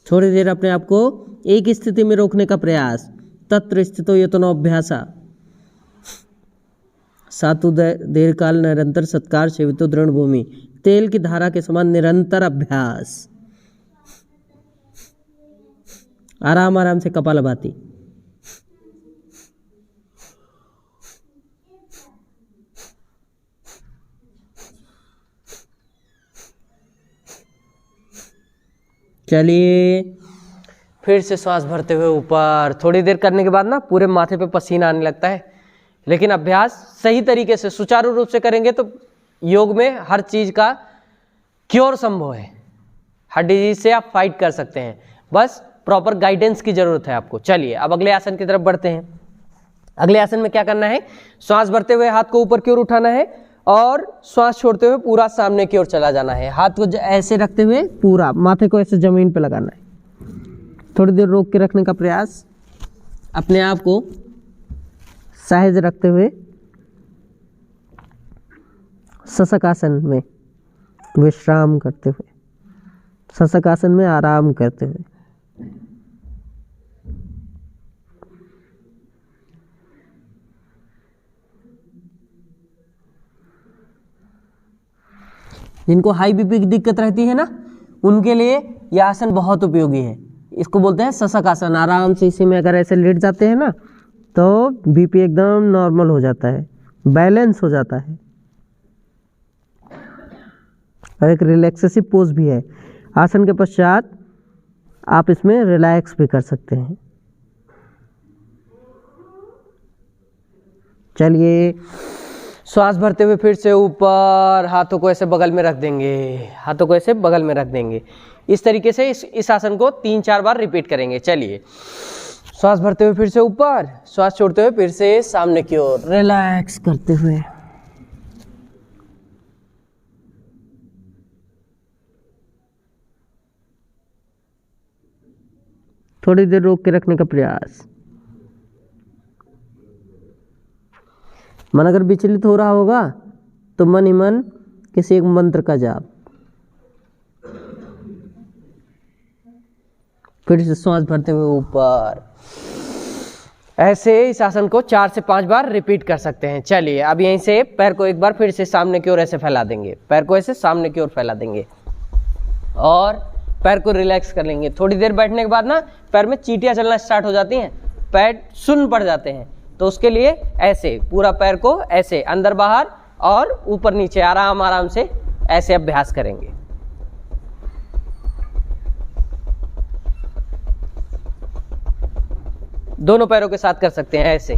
थोड़ी देर अपने आप को एक स्थिति में रोकने का प्रयास। तत्र स्थितो यतनो अभ्यासा सातु देर काल निरंतर सत्कार सेवितो दृढ़ भूमि। तेल की धारा के समान निरंतर अभ्यास। आराम आराम से कपालभाति। चलिए फिर से श्वास भरते हुए ऊपर। थोड़ी देर करने के बाद ना पूरे माथे पे पसीना आने लगता है, लेकिन अभ्यास सही तरीके से सुचारू रूप से करेंगे तो योग में हर चीज का क्योर संभव है। हर डिजीज से आप फाइट कर सकते हैं, बस प्रॉपर गाइडेंस की जरूरत है आपको। चलिए अब अगले आसन की तरफ बढ़ते हैं। अगले आसन में क्या करना है, श्वास भरते हुए हाथ को ऊपर की ओर उठाना है और श्वास छोड़ते हुए पूरा सामने की ओर चला जाना है। हाथ को ऐसे रखते हुए पूरा माथे को ऐसे जमीन पे लगाना है। थोड़ी देर रोक के रखने का प्रयास, अपने आप को सहज रखते हुए शशक आसन में विश्राम करते हुए, शशक आसन में आराम करते हुए। जिनको हाई बीपी की दिक्कत रहती है ना, उनके लिए यह आसन बहुत उपयोगी है। इसको बोलते हैं शशक आसन। आराम से इसी में अगर ऐसे लेट जाते हैं ना तो बीपी एकदम नॉर्मल हो जाता है, बैलेंस हो जाता है। और एक रिलैक्सेसिव पोज भी है। आसन के पश्चात आप इसमें रिलैक्स भी कर सकते हैं। चलिए श्वास भरते हुए फिर से ऊपर, हाथों को ऐसे बगल में रख देंगे, हाथों को ऐसे बगल में रख देंगे। इस तरीके से इस आसन को 3-4 बार रिपीट करेंगे। चलिए श्वास भरते हुए फिर से ऊपर, श्वास छोड़ते हुए फिर से सामने की ओर, रिलैक्स करते हुए। थोड़ी देर रोक के रखने का प्रयास। मन अगर विचलित हो रहा होगा तो मन ही मन किसी एक मंत्र का जाप। फिर से श्वास भरते हुए ऊपर। ऐसे इस आसन को 4 से 5 बार रिपीट कर सकते हैं। चलिए अब यहीं से पैर को एक बार फिर से सामने की ओर ऐसे फैला देंगे, पैर को ऐसे सामने की ओर फैला देंगे और पैर को रिलैक्स कर लेंगे। थोड़ी देर बैठने के बाद ना पैर में चींटियां चलना स्टार्ट हो जाती हैं, पैर सुन्न पड़ जाते हैं, तो उसके लिए ऐसे पूरा पैर को ऐसे अंदर बाहर और ऊपर नीचे आराम आराम से ऐसे अभ्यास करेंगे। दोनों पैरों के साथ कर सकते हैं ऐसे।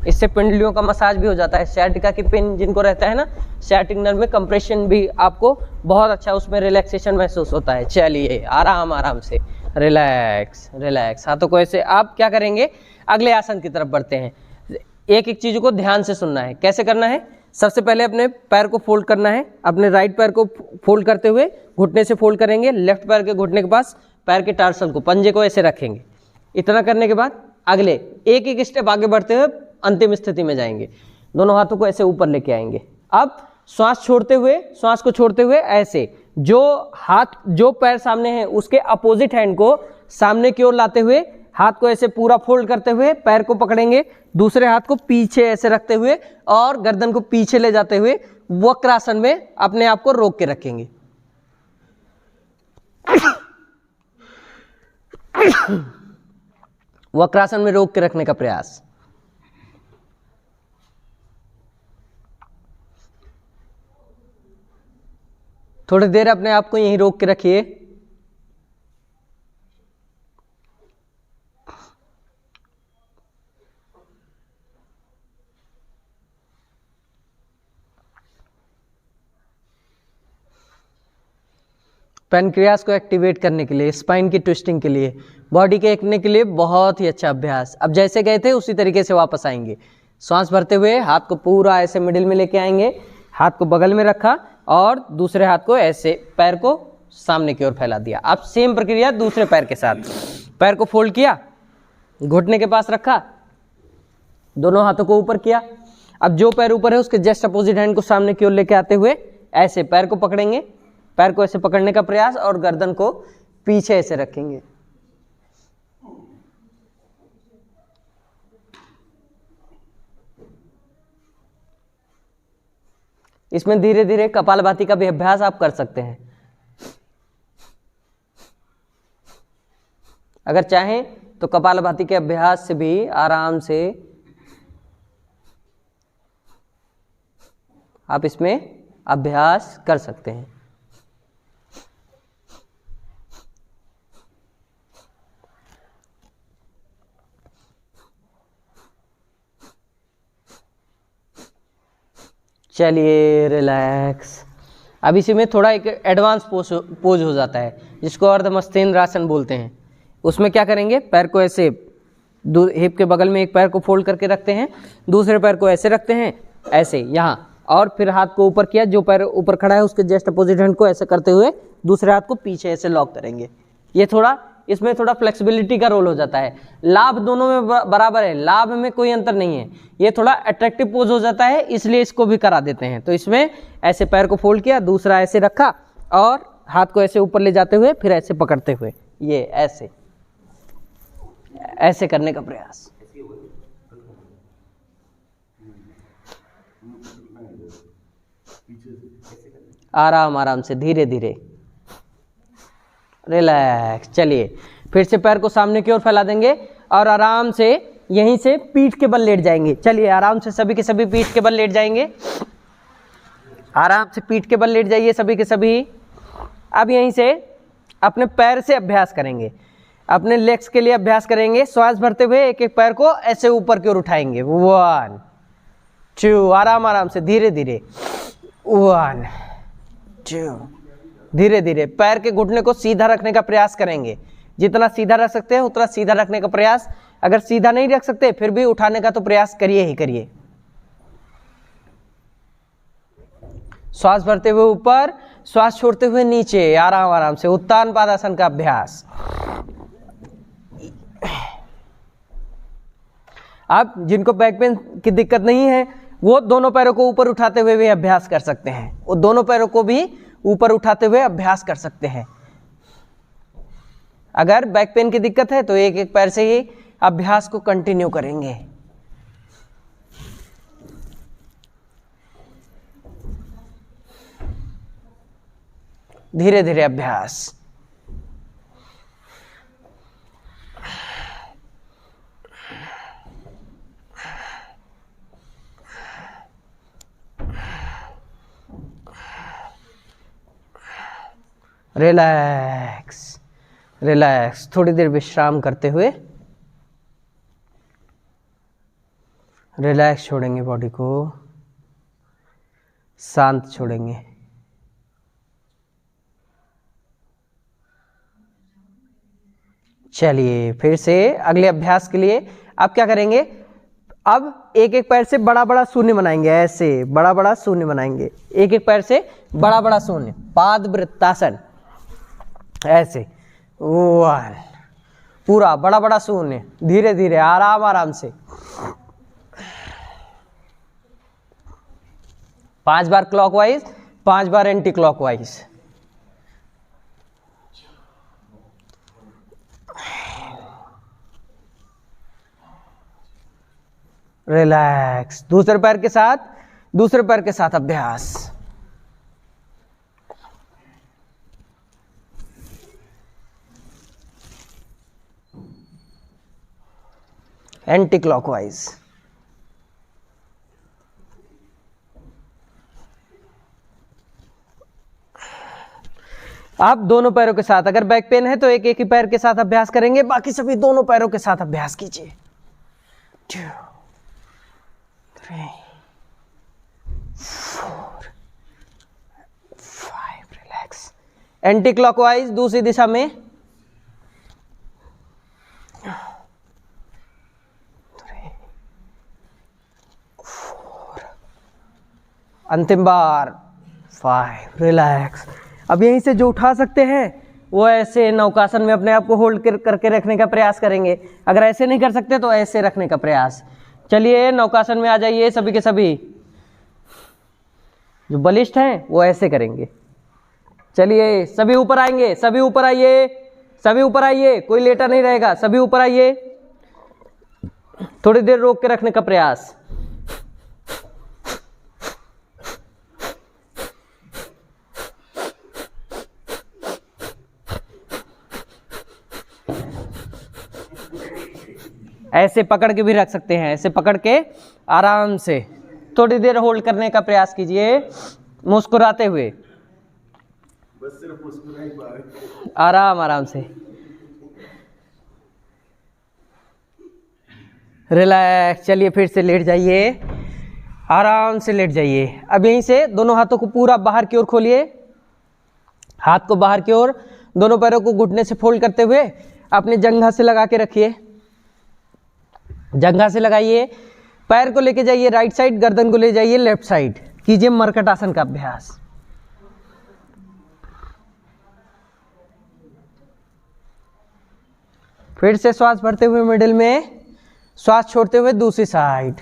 इससे पिंडलियों का मसाज भी हो जाता है। सciatica की पेन जिनको रहता है ना, sciatic नर्व में कंप्रेशन भी आपको बहुत अच्छा, उसमें रिलैक्सेशन महसूस होता है। चलिए आराम आराम से रिलैक्स रिलैक्स। हाथों को ऐसे। आप क्या करेंगे, अगले आसन की तरफ बढ़ते हैं। एक एक चीज को ध्यान से सुनना है। कैसे करना है, सबसे पहले अपने पैर को फोल्ड करना है, अपने राइट पैर को फोल्ड करते हुए घुटने से फोल्ड करेंगे, लेफ्ट पैर के घुटने के पास पैर के टार्सल को, पंजे को ऐसे रखेंगे। इतना करने के बाद अगले एक एक स्टेप आगे बढ़ते हुए अंतिम स्थिति में जाएंगे, दोनों हाथों को ऐसे ऊपर लेके आएंगे। अब श्वास को छोड़ते हुए ऐसे जो पैर सामने है उसके अपोजिट हैंड को सामने की ओर लाते हुए हाथ को ऐसे पूरा फोल्ड करते हुए पैर को पकड़ेंगे, दूसरे हाथ को पीछे ऐसे रखते हुए और गर्दन को पीछे ले जाते हुए वक्रासन में अपने आप को रोक के रखेंगे। वक्रासन में रोक के रखने का प्रयास। थोड़ी देर अपने आप को यहीं रोक के रखिए। पैनक्रियास को एक्टिवेट करने के लिए, स्पाइन की ट्विस्टिंग के लिए, बॉडी के एकने के लिए बहुत ही अच्छा अभ्यास। अब जैसे गए थे उसी तरीके से वापस आएंगे। सांस भरते हुए हाथ को पूरा ऐसे मिडिल में लेके आएंगे, हाथ को बगल में रखा और दूसरे हाथ को ऐसे पैर को सामने की ओर फैला दिया। अब सेम प्रक्रिया दूसरे पैर के साथ, पैर को फोल्ड किया, घुटने के पास रखा, दोनों हाथों को ऊपर किया। अब जो पैर ऊपर है उसके जस्ट अपोजिट हैंड को सामने की ओर लेके आते हुए ऐसे पैर को पकड़ेंगे, पैर को ऐसे पकड़ने का प्रयास और गर्दन को पीछे ऐसे रखेंगे। इसमें धीरे धीरे कपालभाति का भी अभ्यास आप कर सकते हैं। अगर चाहें तो कपालभाति के अभ्यास से भी आराम से आप इसमें अभ्यास कर सकते हैं। चलिए रिलैक्स। अब इसी में थोड़ा एक एडवांस पोज हो जाता है जिसको अर्धमस्तेन्द्रासन बोलते हैं। उसमें क्या करेंगे, पैर को ऐसे हिप के बगल में एक पैर को फोल्ड करके रखते हैं, दूसरे पैर को ऐसे रखते हैं ऐसे यहाँ, और फिर हाथ को ऊपर किया, जो पैर ऊपर खड़ा है उसके जस्ट अपोजिट हैंड को ऐसे करते हुए दूसरे हाथ को पीछे ऐसे लॉक करेंगे। ये थोड़ा इसमें थोड़ा फ्लेक्सिबिलिटी का रोल हो जाता है। लाभ दोनों में बराबर है, लाभ में कोई अंतर नहीं है। ये थोड़ा अट्रैक्टिव पोज हो जाता है इसलिए इसको भी करा देते हैं। तो इसमें ऐसे पैर को फोल्ड किया, दूसरा ऐसे रखा और हाथ को ऐसे ऊपर ले जाते हुए फिर ऐसे पकड़ते हुए ये ऐसे ऐसे करने का प्रयास। आराम आराम से धीरे धीरे रिलैक्स। चलिए फिर से पैर को सामने की ओर फैला देंगे और आराम से यहीं से पीठ के बल लेट जाएंगे। चलिए आराम से सभी के सभी पीठ के बल लेट जाएंगे। आराम से पीठ के बल लेट जाइए सभी के सभी। अब यहीं से अपने पैर से अभ्यास करेंगे, अपने लेग्स के लिए अभ्यास करेंगे। श्वास भरते हुए एक एक पैर को ऐसे ऊपर की ओर उठाएंगे। 1 2, आराम आराम से धीरे धीरे। 1 2, धीरे धीरे। पैर के घुटने को सीधा रखने का प्रयास करेंगे, जितना सीधा रख सकते हैं उतना सीधा रखने का प्रयास। अगर सीधा नहीं रख सकते फिर भी उठाने का तो प्रयास करिए ही करिए। श्वास भरते हुए ऊपर, श्वास छोड़ते हुए नीचे, आराम आराम से। उत्तान पादासन का अभ्यास। आप जिनको बैक पेन की दिक्कत नहीं है वो दोनों पैरों को ऊपर उठाते हुए भी अभ्यास कर सकते हैं, वो दोनों पैरों को भी ऊपर उठाते हुए अभ्यास कर सकते हैं। अगर बैक पेन की दिक्कत है तो एक एक पैर से ही अभ्यास को कंटिन्यू करेंगे। धीरे धीरे अभ्यास। Relax relax. थोड़ी देर विश्राम करते हुए रिलैक्स छोड़ेंगे, बॉडी को शांत छोड़ेंगे। चलिए फिर से अगले अभ्यास के लिए आप क्या करेंगे, अब एक एक पैर से बड़ा बड़ा शून्य बनाएंगे, ऐसे बड़ा बड़ा शून्य बनाएंगे, एक एक पैर से बड़ा बड़ा शून्य, पाद वृत्तासन, ऐसे 1, पूरा बड़ा बड़ा शून्य, धीरे धीरे आराम आराम से 5 बार क्लॉकवाइज, 5 बार एंटी क्लॉकवाइज। रिलैक्स। दूसरे पैर के साथ अभ्यास। Anti clockwise. आप दोनों पैरों के साथ, अगर बैक पेन है तो एक एक ही पैर के साथ अभ्यास करेंगे, बाकी सभी दोनों पैरों के साथ अभ्यास कीजिए। 2, 3, 4, 5, रिलैक्स। एंटी क्लॉकवाइज दूसरी दिशा में। 3, 4, अंतिम बार 5, रिलैक्स। अब यहीं से जो उठा सकते हैं वो ऐसे नौकासन में अपने आप को होल्ड करके रखने का प्रयास करेंगे। अगर ऐसे नहीं कर सकते तो ऐसे रखने का प्रयास। चलिए नौकासन में आ जाइए सभी के सभी। जो बलिष्ठ हैं वो ऐसे करेंगे। चलिए सभी ऊपर आएंगे, सभी ऊपर आइए, सभी ऊपर आइए, कोई लेटा नहीं रहेगा, सभी ऊपर आइए। थोड़ी देर रोक के रखने का प्रयास। ऐसे पकड़ के भी रख सकते हैं, ऐसे पकड़ के आराम से थोड़ी देर होल्ड करने का प्रयास कीजिए, मुस्कुराते हुए, बस सिर्फ मुस्कुराइए, आराम आराम से। रिलैक्स। चलिए फिर से लेट जाइए, आराम से लेट जाइए। अब यहीं से दोनों हाथों को पूरा बाहर की ओर खोलिए, हाथ को बाहर की ओर, दोनों पैरों को घुटने से फोल्ड करते हुए अपने जंघा से लगा के रखिए, जंघा से लगाइए। पैर को लेके जाइए राइट साइड, गर्दन को ले जाइए लेफ्ट साइड। कीजिए मरकट आसन का अभ्यास। फिर से श्वास भरते हुए मिडिल में, श्वास छोड़ते हुए दूसरी साइड।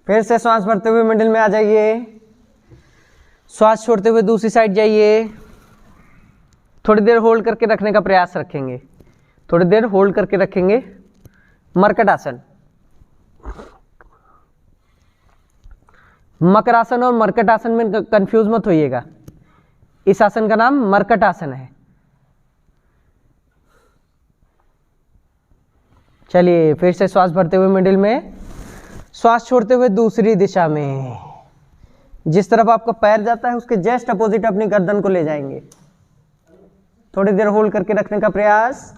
फिर से श्वास भरते हुए मिडिल में आ जाइए, श्वास छोड़ते हुए दूसरी साइड जाइए। थोड़ी देर होल्ड करके रखने का प्रयास रखेंगे, थोड़ी देर होल्ड करके रखेंगे। मरकट आसन। मकर आसन और मरकट आसन में कंफ्यूज मत होइएगा, इस आसन का नाम मरकट आसन है। चलिए फिर से श्वास भरते हुए मिडिल में, श्वास छोड़ते हुए दूसरी दिशा में। जिस तरफ आपका पैर जाता है उसके जस्ट अपोजिट अपनी गर्दन को ले जाएंगे। थोड़ी देर होल्ड करके रखने का प्रयास।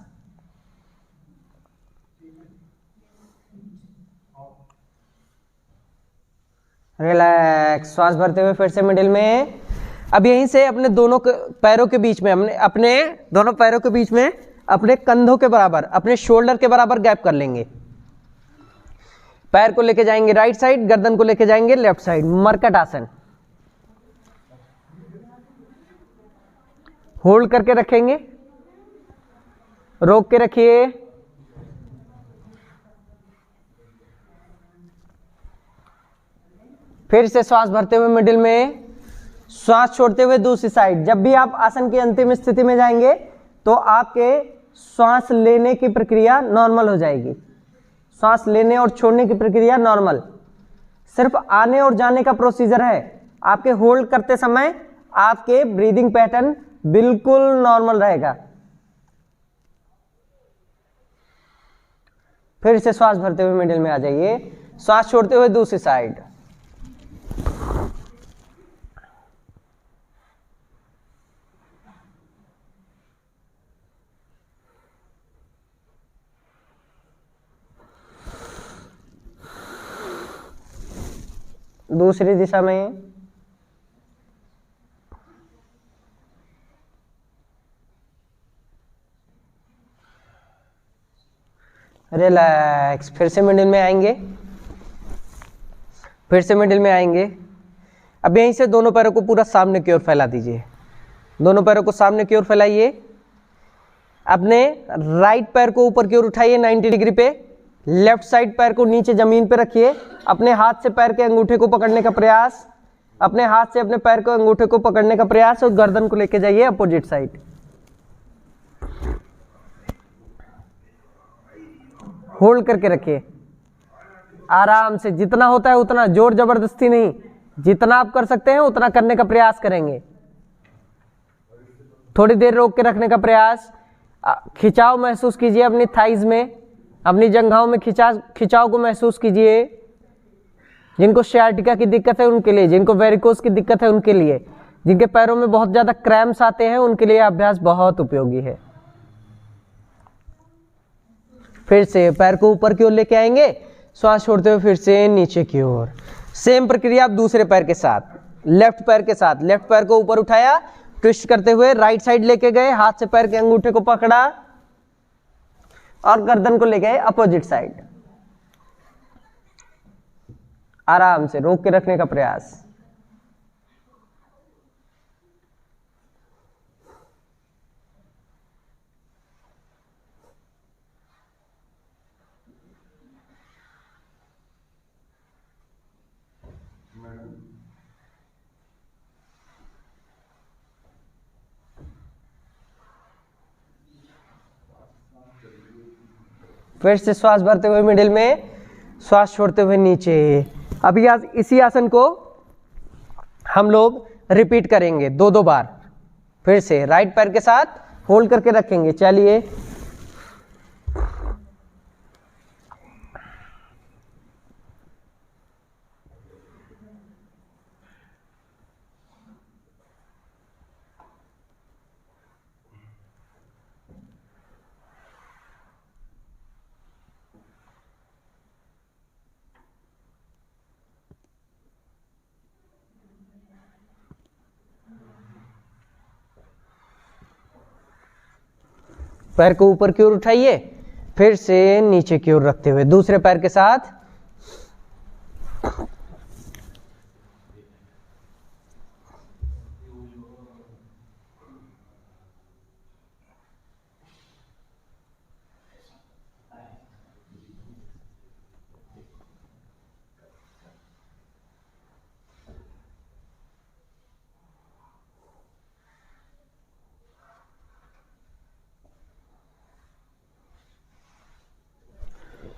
रिलैक्स। श्वास भरते हुए फिर से मिडिल में। अब यहीं से अपने दोनों पैरों के बीच में, अपने दोनों पैरों के बीच में अपने कंधों के बराबर, अपने शोल्डर के बराबर गैप कर लेंगे। पैर को लेके जाएंगे राइट साइड, गर्दन को लेके जाएंगे लेफ्ट साइड। मरकट आसन। होल्ड करके रखेंगे, रोक के रखिए। फिर से श्वास भरते हुए मिडिल में, श्वास छोड़ते हुए दूसरी साइड। जब भी आप आसन की अंतिम स्थिति में जाएंगे तो आपके श्वास लेने की प्रक्रिया नॉर्मल हो जाएगी। श्वास लेने और छोड़ने की प्रक्रिया नॉर्मल, सिर्फ आने और जाने का प्रोसीजर है। आपके होल्ड करते समय आपके ब्रीदिंग पैटर्न बिल्कुल नॉर्मल रहेगा। फिर से श्वास भरते हुए मिडिल में आ जाइए, श्वास छोड़ते हुए दूसरी साइड। दूसरी दिशा में। रिलैक्स। फिर से मिडिल में आएंगे, फिर से मिडिल में आएंगे। अब यहीं से दोनों पैरों को पूरा सामने की ओर फैला दीजिए, दोनों पैरों को सामने की ओर फैलाइए। अपने राइट पैर को ऊपर की ओर उठाइए 90 डिग्री पे, लेफ्ट साइड पैर को नीचे जमीन पे रखिए। अपने हाथ से पैर के अंगूठे को पकड़ने का प्रयास, अपने हाथ से अपने पैर के अंगूठे को पकड़ने का प्रयास और गर्दन को लेके जाइए अपोजिट साइड। होल्ड करके रखिए आराम से, जितना होता है उतना, जोर जबरदस्ती नहीं, जितना आप कर सकते हैं उतना करने का प्रयास करेंगे। थोड़ी देर रोक के रखने का प्रयास। खिंचाव महसूस कीजिए अपनी थाइज में, अपनी जंघाओं में खिंचाव को महसूस कीजिए। जिनको सियाटिका की दिक्कत है उनके लिए, जिनको वेरिकोस की दिक्कत है उनके लिए, जिनके पैरों में बहुत ज्यादा क्रैम्प्स आते हैं उनके लिए अभ्यास बहुत उपयोगी है। फिर से पैर को ऊपर की ओर लेके आएंगे, श्वास छोड़ते हुए फिर से नीचे की ओर। सेम प्रक्रिया आप दूसरे पैर के साथ, लेफ्ट पैर के साथ, लेफ्ट पैर को ऊपर उठाया, ट्विस्ट करते हुए राइट साइड लेके गए, हाथ से पैर के अंगूठे को पकड़ा और गर्दन को ले गए अपोजिट साइड। आराम से रोक के रखने का प्रयास। फिर से श्वास भरते हुए मिडिल में, श्वास छोड़ते हुए नीचे। अभी आज इसी आसन को हम लोग रिपीट करेंगे 2-2 बार। फिर से राइट पैर के साथ होल्ड करके रखेंगे। चलिए, पैर को ऊपर की ओर उठाइए, फिर से नीचे की ओर रखते हुए दूसरे पैर के साथ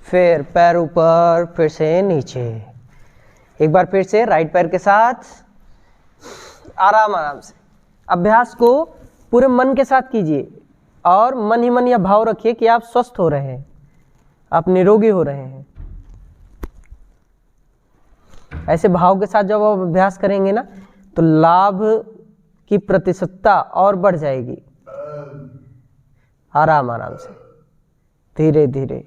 फिर पैर ऊपर, फिर से नीचे। एक बार फिर से राइट पैर के साथ आराम आराम से। अभ्यास को पूरे मन के साथ कीजिए और मन ही मन यह भाव रखिए कि आप स्वस्थ हो रहे हैं, आप निरोगी हो रहे हैं। ऐसे भाव के साथ जब आप अभ्यास करेंगे ना तो लाभ की प्रतिशतता और बढ़ जाएगी। आराम आराम से, धीरे धीरे।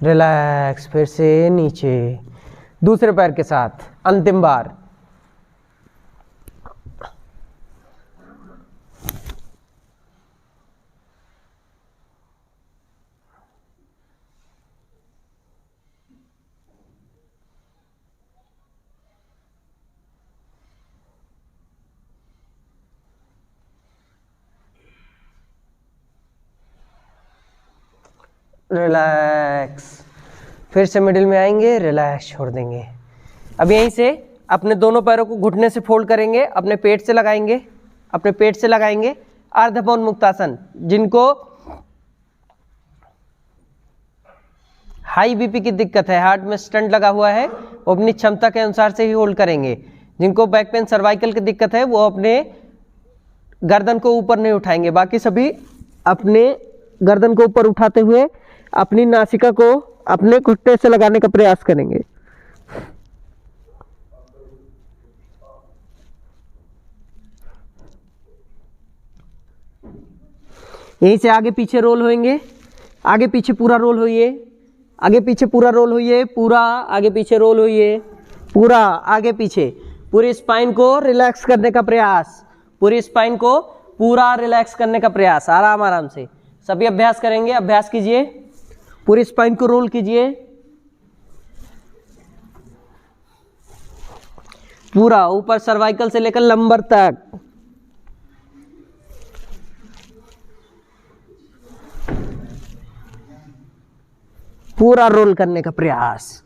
रिलैक्स। फिर से नीचे, दूसरे पैर के साथ अंतिम बार। रिलैक्स। फिर से मिडिल में आएंगे, रिलैक्स, छोड़ देंगे। अब यहीं से अपने दोनों पैरों को घुटने से फोल्ड करेंगे, अपने पेट से लगाएंगे, अपने पेट से लगाएंगे। अर्धपौन मुक्तासन। जिनको हाई बीपी की दिक्कत है, हार्ट में स्टंट लगा हुआ है, वो अपनी क्षमता के अनुसार से ही होल्ड करेंगे। जिनको बैक पेन, सर्वाइकल की दिक्कत है, वो अपने गर्दन को ऊपर नहीं उठाएंगे। बाकी सभी अपने गर्दन को ऊपर उठाते हुए अपनी नासिका को अपने घुटने से लगाने का प्रयास करेंगे। यहीं से आगे पीछे रोल होएंगे, आगे पीछे पूरा रोल होइए, आगे पीछे पूरा रोल होइए, पूरा आगे पीछे रोल होइए। पूरा आगे पीछे, पूरी स्पाइन को रिलैक्स करने का प्रयास, पूरी स्पाइन को पूरा रिलैक्स करने का प्रयास। आराम आराम से सभी अभ्यास करेंगे। अभ्यास कीजिए, पूरी स्पाइन को रोल कीजिए, पूरा ऊपर सर्वाइकल से लेकर लंबर तक। पूरा रोल करने का प्रयास।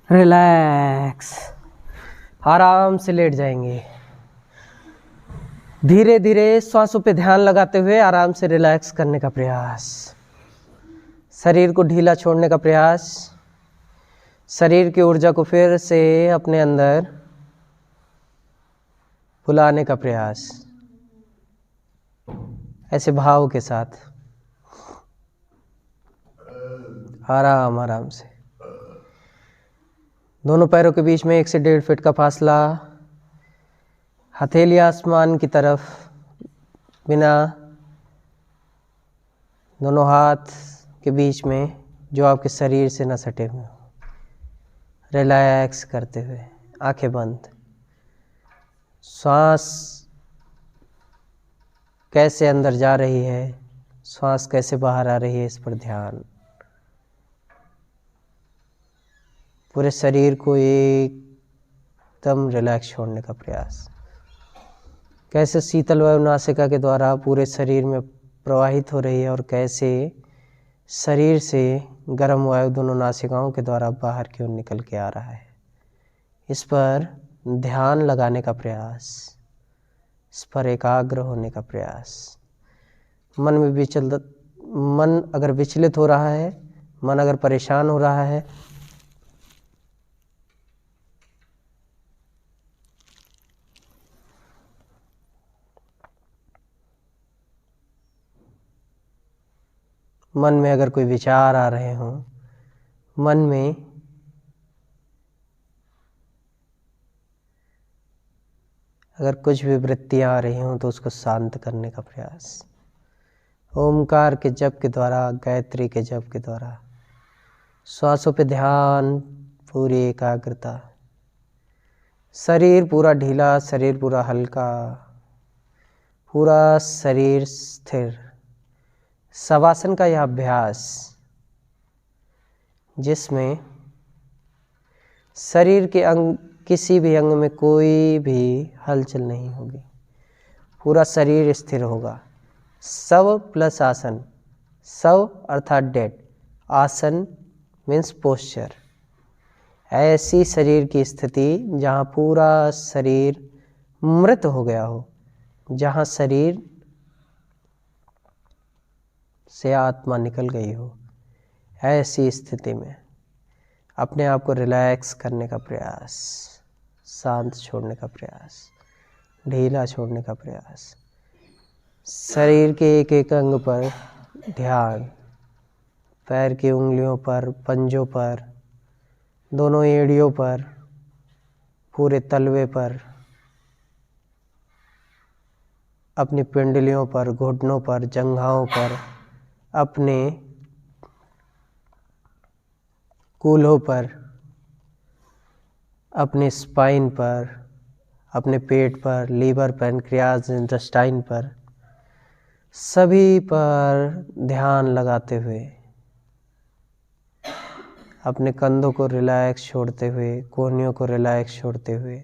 रिलैक्स, आराम से लेट जाएंगे। धीरे धीरे श्वासों पे ध्यान लगाते हुए आराम से रिलैक्स करने का प्रयास, शरीर को ढीला छोड़ने का प्रयास, शरीर की ऊर्जा को फिर से अपने अंदर बुलाने का प्रयास, ऐसे भाव के साथ आराम आराम से। दोनों पैरों के बीच में 1 से 1.5 फीट का फासला, हथेली आसमान की तरफ, बिना दोनों हाथ के बीच में जो आपके शरीर से न सटे हुए। रिलैक्स करते हुए आंखें बंद। श्वास कैसे अंदर जा रही है, श्वास कैसे बाहर आ रही है, इस पर ध्यान। पूरे शरीर को एकदम रिलैक्स छोड़ने का प्रयास। कैसे शीतल वायु नासिका के द्वारा पूरे शरीर में प्रवाहित हो रही है और कैसे शरीर से गर्म वायु दोनों नासिकाओं के द्वारा बाहर की ओर निकल के आ रहा है। इस पर ध्यान लगाने का प्रयास, इस पर एकाग्र होने का प्रयास। मन अगर विचलित हो रहा है, मन अगर परेशान हो रहा है, मन में अगर कोई विचार आ रहे हों, मन में अगर कुछ भी वृत्तियाँ आ रही हों तो उसको शांत करने का प्रयास। ओमकार के जप के द्वारा, गायत्री के जप के द्वारा श्वासों पे ध्यान, पूरी एकाग्रता। शरीर पूरा ढीला, शरीर पूरा हल्का, पूरा शरीर स्थिर। शवासन का यह अभ्यास जिसमें शरीर के अंग, किसी भी अंग में कोई भी हलचल नहीं होगी, पूरा शरीर स्थिर होगा। शव प्लस आसन, शव अर्थात डेड, आसन मीन्स पोस्चर। ऐसी शरीर की स्थिति जहाँ पूरा शरीर मृत हो गया हो, जहाँ शरीर से आत्मा निकल गई हो, ऐसी स्थिति में अपने आप को रिलैक्स करने का प्रयास, शांत छोड़ने का प्रयास, ढीला छोड़ने का प्रयास। शरीर के एक एक अंग पर ध्यान, पैर की उंगलियों पर, पंजों पर, दोनों एड़ियों पर, पूरे तलवे पर, अपनी पिंडलियों पर, घुटनों पर, जंघाओं पर, अपने कूल्हों पर, अपने स्पाइन पर, अपने पेट पर, लीवर, पैनक्रियाज, इंटेस्टाइन पर, सभी पर ध्यान लगाते हुए अपने कंधों को रिलैक्स छोड़ते हुए, कोहनियों को रिलैक्स छोड़ते हुए,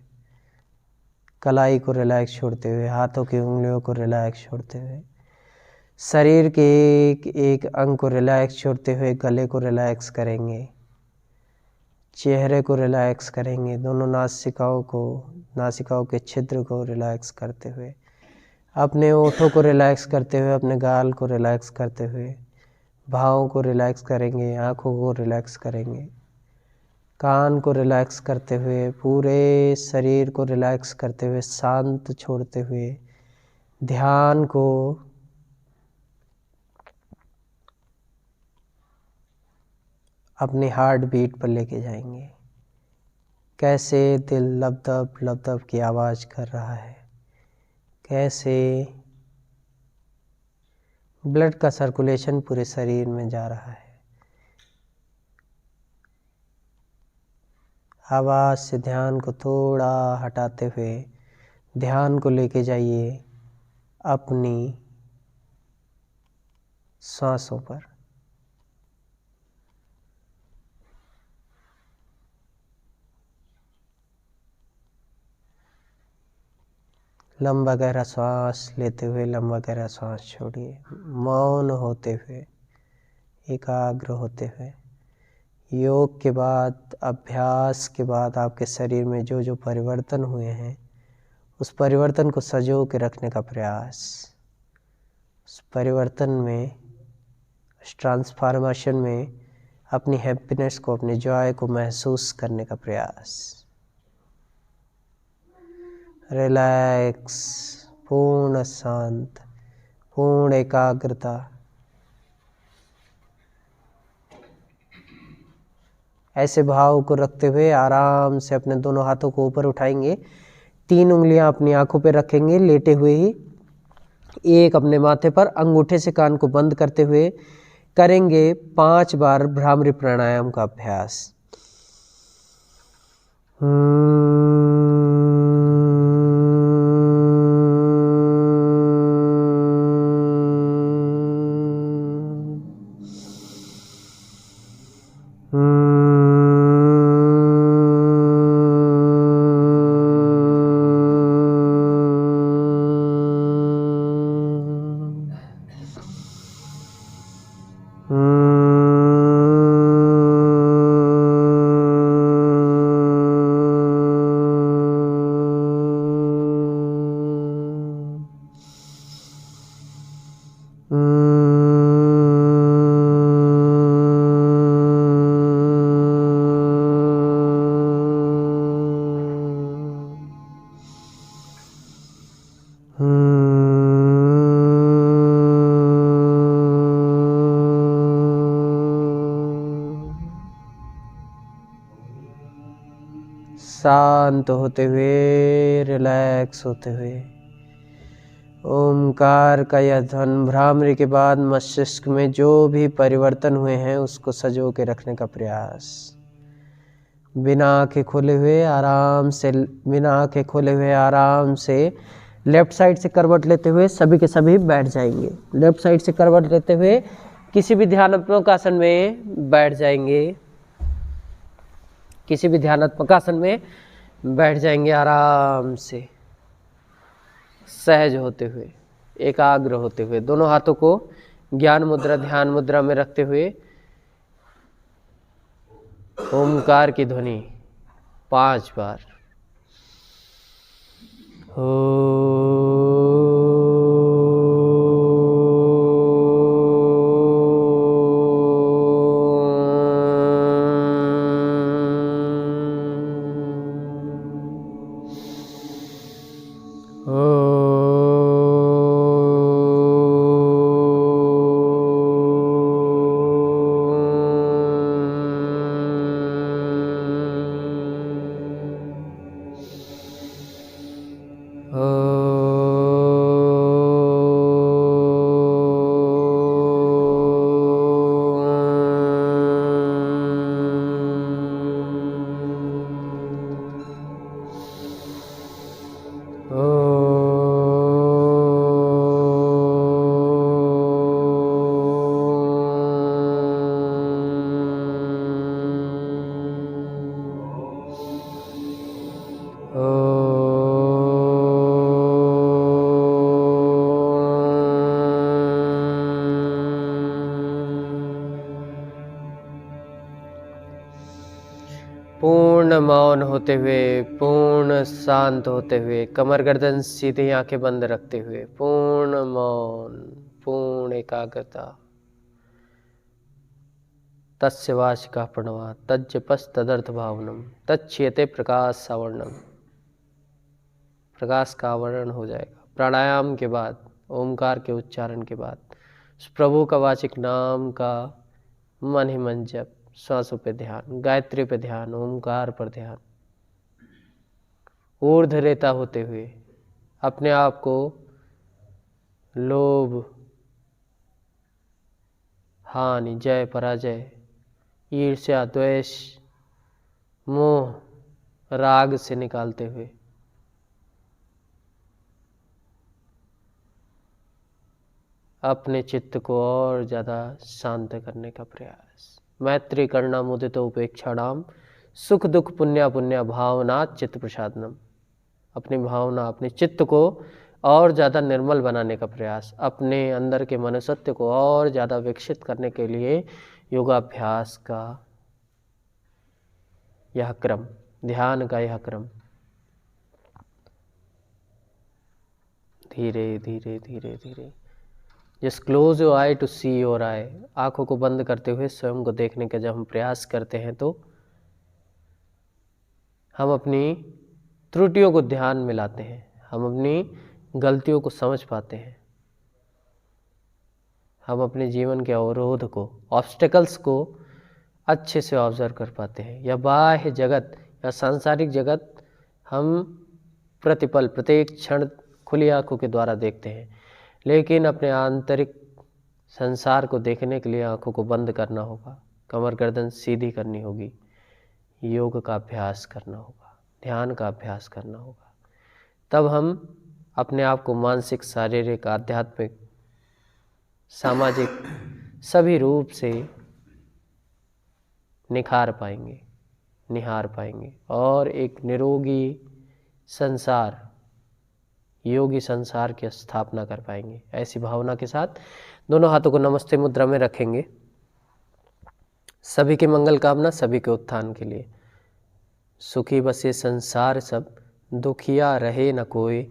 कलाई को रिलैक्स छोड़ते हुए, हाथों की उंगलियों को रिलैक्स छोड़ते हुए, शरीर के एक एक अंग को रिलैक्स छोड़ते हुए गले को रिलैक्स करेंगे, चेहरे को रिलैक्स करेंगे, दोनों नासिकाओं के छिद्र को रिलैक्स करते हुए, अपने ओठों को रिलैक्स करते हुए, अपने गाल को रिलैक्स करते हुए, भावों को रिलैक्स करेंगे, आँखों को रिलैक्स करेंगे, कान को रिलैक्स करते हुए, पूरे शरीर को रिलैक्स करते हुए, शांत छोड़ते हुए, ध्यान को अपनी हार्ट बीट पर लेके जाएंगे। कैसे दिल लबदब की आवाज़ कर रहा है, कैसे ब्लड का सर्कुलेशन पूरे शरीर में जा रहा है। आवाज़ से ध्यान को थोड़ा हटाते हुए ध्यान को लेके जाइए अपनी सांसों पर। लंबा गहरा सांस लेते हुए लंबा गहरा सांस छोड़िए, मौन होते हुए, एकाग्र होते हुए। योग के बाद, अभ्यास के बाद आपके शरीर में जो जो परिवर्तन हुए हैं उस परिवर्तन को संजो के रखने का प्रयास, उस परिवर्तन में, उस ट्रांसफॉर्मेशन में अपनी हैप्पीनेस को, अपने जॉय को महसूस करने का प्रयास। रिलैक्स, पूर्ण शांत, पूर्ण एकाग्रता। ऐसे भाव को रखते हुए आराम से अपने दोनों हाथों को ऊपर उठाएंगे, 3 उंगलियां अपनी आंखों पर रखेंगे लेटे हुए ही, एक अपने माथे पर, अंगूठे से कान को बंद करते हुए करेंगे 5 बार भ्रामरी प्राणायाम का अभ्यास। शांत होते हुए, रिलैक्स होते हुए ओमकार का यह ध्वनि भ्रामरी के बाद मस्तिष्क में जो भी परिवर्तन हुए हैं उसको सजो के रखने का प्रयास। बिना आंखें खोले हुए आराम से, बिना आंखें खोले हुए आराम से लेफ्ट साइड से करवट लेते हुए सभी के सभी बैठ जाएंगे। लेफ्ट साइड से करवट लेते हुए किसी भी ध्यानात्मक आसन में बैठ जाएंगे, किसी भी ध्यानात्मक आसन में बैठ जाएंगे आराम से, सहज होते हुए, एकाग्र होते हुए। दोनों हाथों को ज्ञान मुद्रा, ध्यान मुद्रा में रखते हुए ओमकार की ध्वनि 5 बार। पूर्ण मौन होते हुए, पूर्ण शांत होते हुए, कमर गर्दन सीधी, आंखें बंद रखते हुए, पूर्ण मौन, पूर्ण एकाग्रता। तस्य वाचिका प्रणवा तज्जपस तदर्थ भावनम तच्छ्यते प्रकाश सावर्णम। प्रकाश का आवरण हो जाएगा। प्राणायाम के बाद, ओमकार के उच्चारण के बाद उस प्रभु का वाचिक नाम का मन ही मन जप, श्वासों पे ध्यान, गायत्री पे ध्यान, ओमकार पर ध्यान, ऊर्ध्व रेता होते हुए अपने आप को लोभ, हानि, जय, पराजय, ईर्ष्या, द्वेष, मोह, राग से निकालते हुए अपने चित्त को और ज़्यादा शांत करने का प्रयास। मैत्री करना मुदितो उपेक्षाणाम सुख दुख पुण्य पुण्य भावना चित्त प्रसादनम। अपनी भावना, अपने चित्त को और ज़्यादा निर्मल बनाने का प्रयास, अपने अंदर के मनुष्यत्व को और ज़्यादा विकसित करने के लिए योगाभ्यास का यह क्रम, ध्यान का यह क्रम धीरे धीरे धीरे धीरे। Just close your eye to see your eye. आँखों को बंद करते हुए स्वयं को देखने का जब हम प्रयास करते हैं तो हम अपनी त्रुटियों को ध्यान में लाते हैं, हम अपनी गलतियों को समझ पाते हैं, हम अपने जीवन के अवरोध को, ऑब्स्टेकल्स को अच्छे से ऑब्जर्व कर पाते हैं। यह बाह्य जगत या सांसारिक जगत हम प्रतिपल प्रत्येक क्षण खुली आँखों के द्वारा देखते हैं, लेकिन अपने आंतरिक संसार को देखने के लिए आँखों को बंद करना होगा, कमर गर्दन सीधी करनी होगी, योग का अभ्यास करना होगा, ध्यान का अभ्यास करना होगा। तब हम अपने आप को मानसिक, शारीरिक, आध्यात्मिक, सामाजिक सभी रूप से निखार पाएंगे, निहार पाएंगे और एक निरोगी संसार, योगी संसार की स्थापना कर पाएंगे। ऐसी भावना के साथ दोनों हाथों को नमस्ते मुद्रा में रखेंगे। सभी के मंगल कामना, सभी के उत्थान के लिए। सुखी बसे संसार सब, दुखिया रहे न कोई,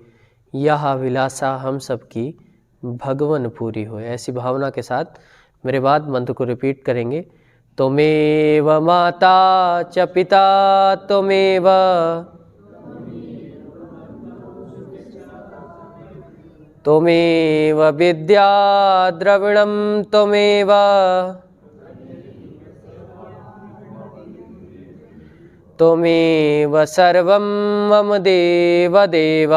यह अभिलाषा हम सब की भगवन पूरी होए। ऐसी भावना के साथ मेरे बाद मंत्र को रिपीट करेंगे। त्वमेव माता च पिता त्वमेव, त्वमेव विद्या द्रविणं त्वमेव, त्वमेव सर्वं मम देव देव।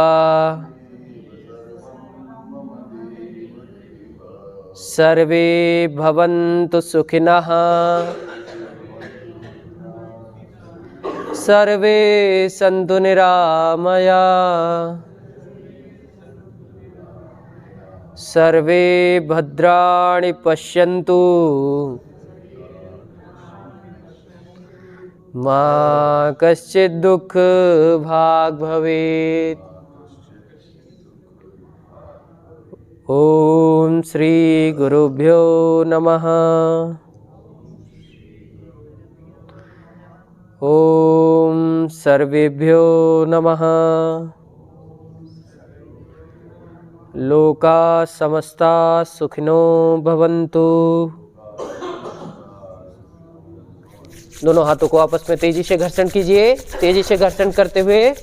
सर्वे भवन्तु सुखिनः, सर्वे सन्तु निरामया, सर्वे भद्राणि पश्यन्तु, मा कश्चित् दुःख भाग् भवेत्। ओम श्री गुरुभ्यो नमः। ओम सर्वेभ्यो नमः। लोका समस्ता सुखिनो भवन्तु। दोनों हाथों को आपस में तेजी से घर्षण कीजिए। तेजी से घर्षण करते हुए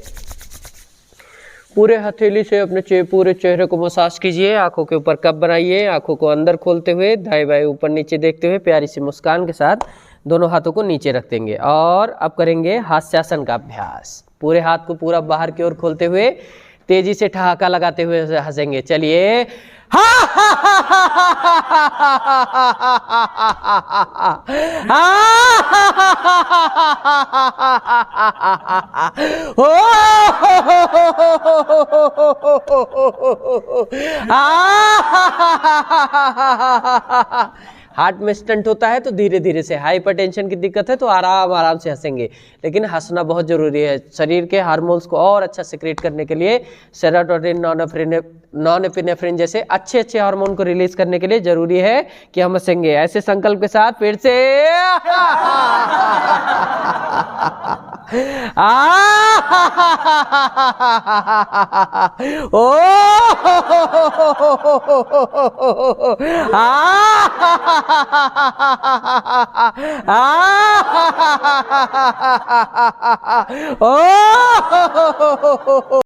पूरे हथेली से अपने पूरे चेहरे को मसाज कीजिए। आंखों के ऊपर कप बनाइए। आंखों को अंदर खोलते हुए दाएं बाएं ऊपर नीचे देखते हुए प्यारी सी मुस्कान के साथ दोनों हाथों को नीचे रख देंगे और अब करेंगे हास्यासन का अभ्यास। पूरे हाथ को पूरा बाहर की ओर खोलते हुए तेजी से ठहाका लगाते हुए हंसेंगे। चलिए, हा हा हा हा हार्ट में स्टंट होता है तो धीरे धीरे से, हाइपरटेंशन की दिक्कत है तो आराम आराम से हंसेंगे, लेकिन हंसना बहुत जरूरी है। शरीर के हार्मोन्स को और अच्छा सिक्रेट करने के लिए, सेरोटोनिन, नॉरएपिनेफ्रिन जैसे अच्छे अच्छे हार्मोन को रिलीज करने के लिए जरूरी है कि हम हंसेंगे। ऐसे संकल्प के साथ फिर से ओ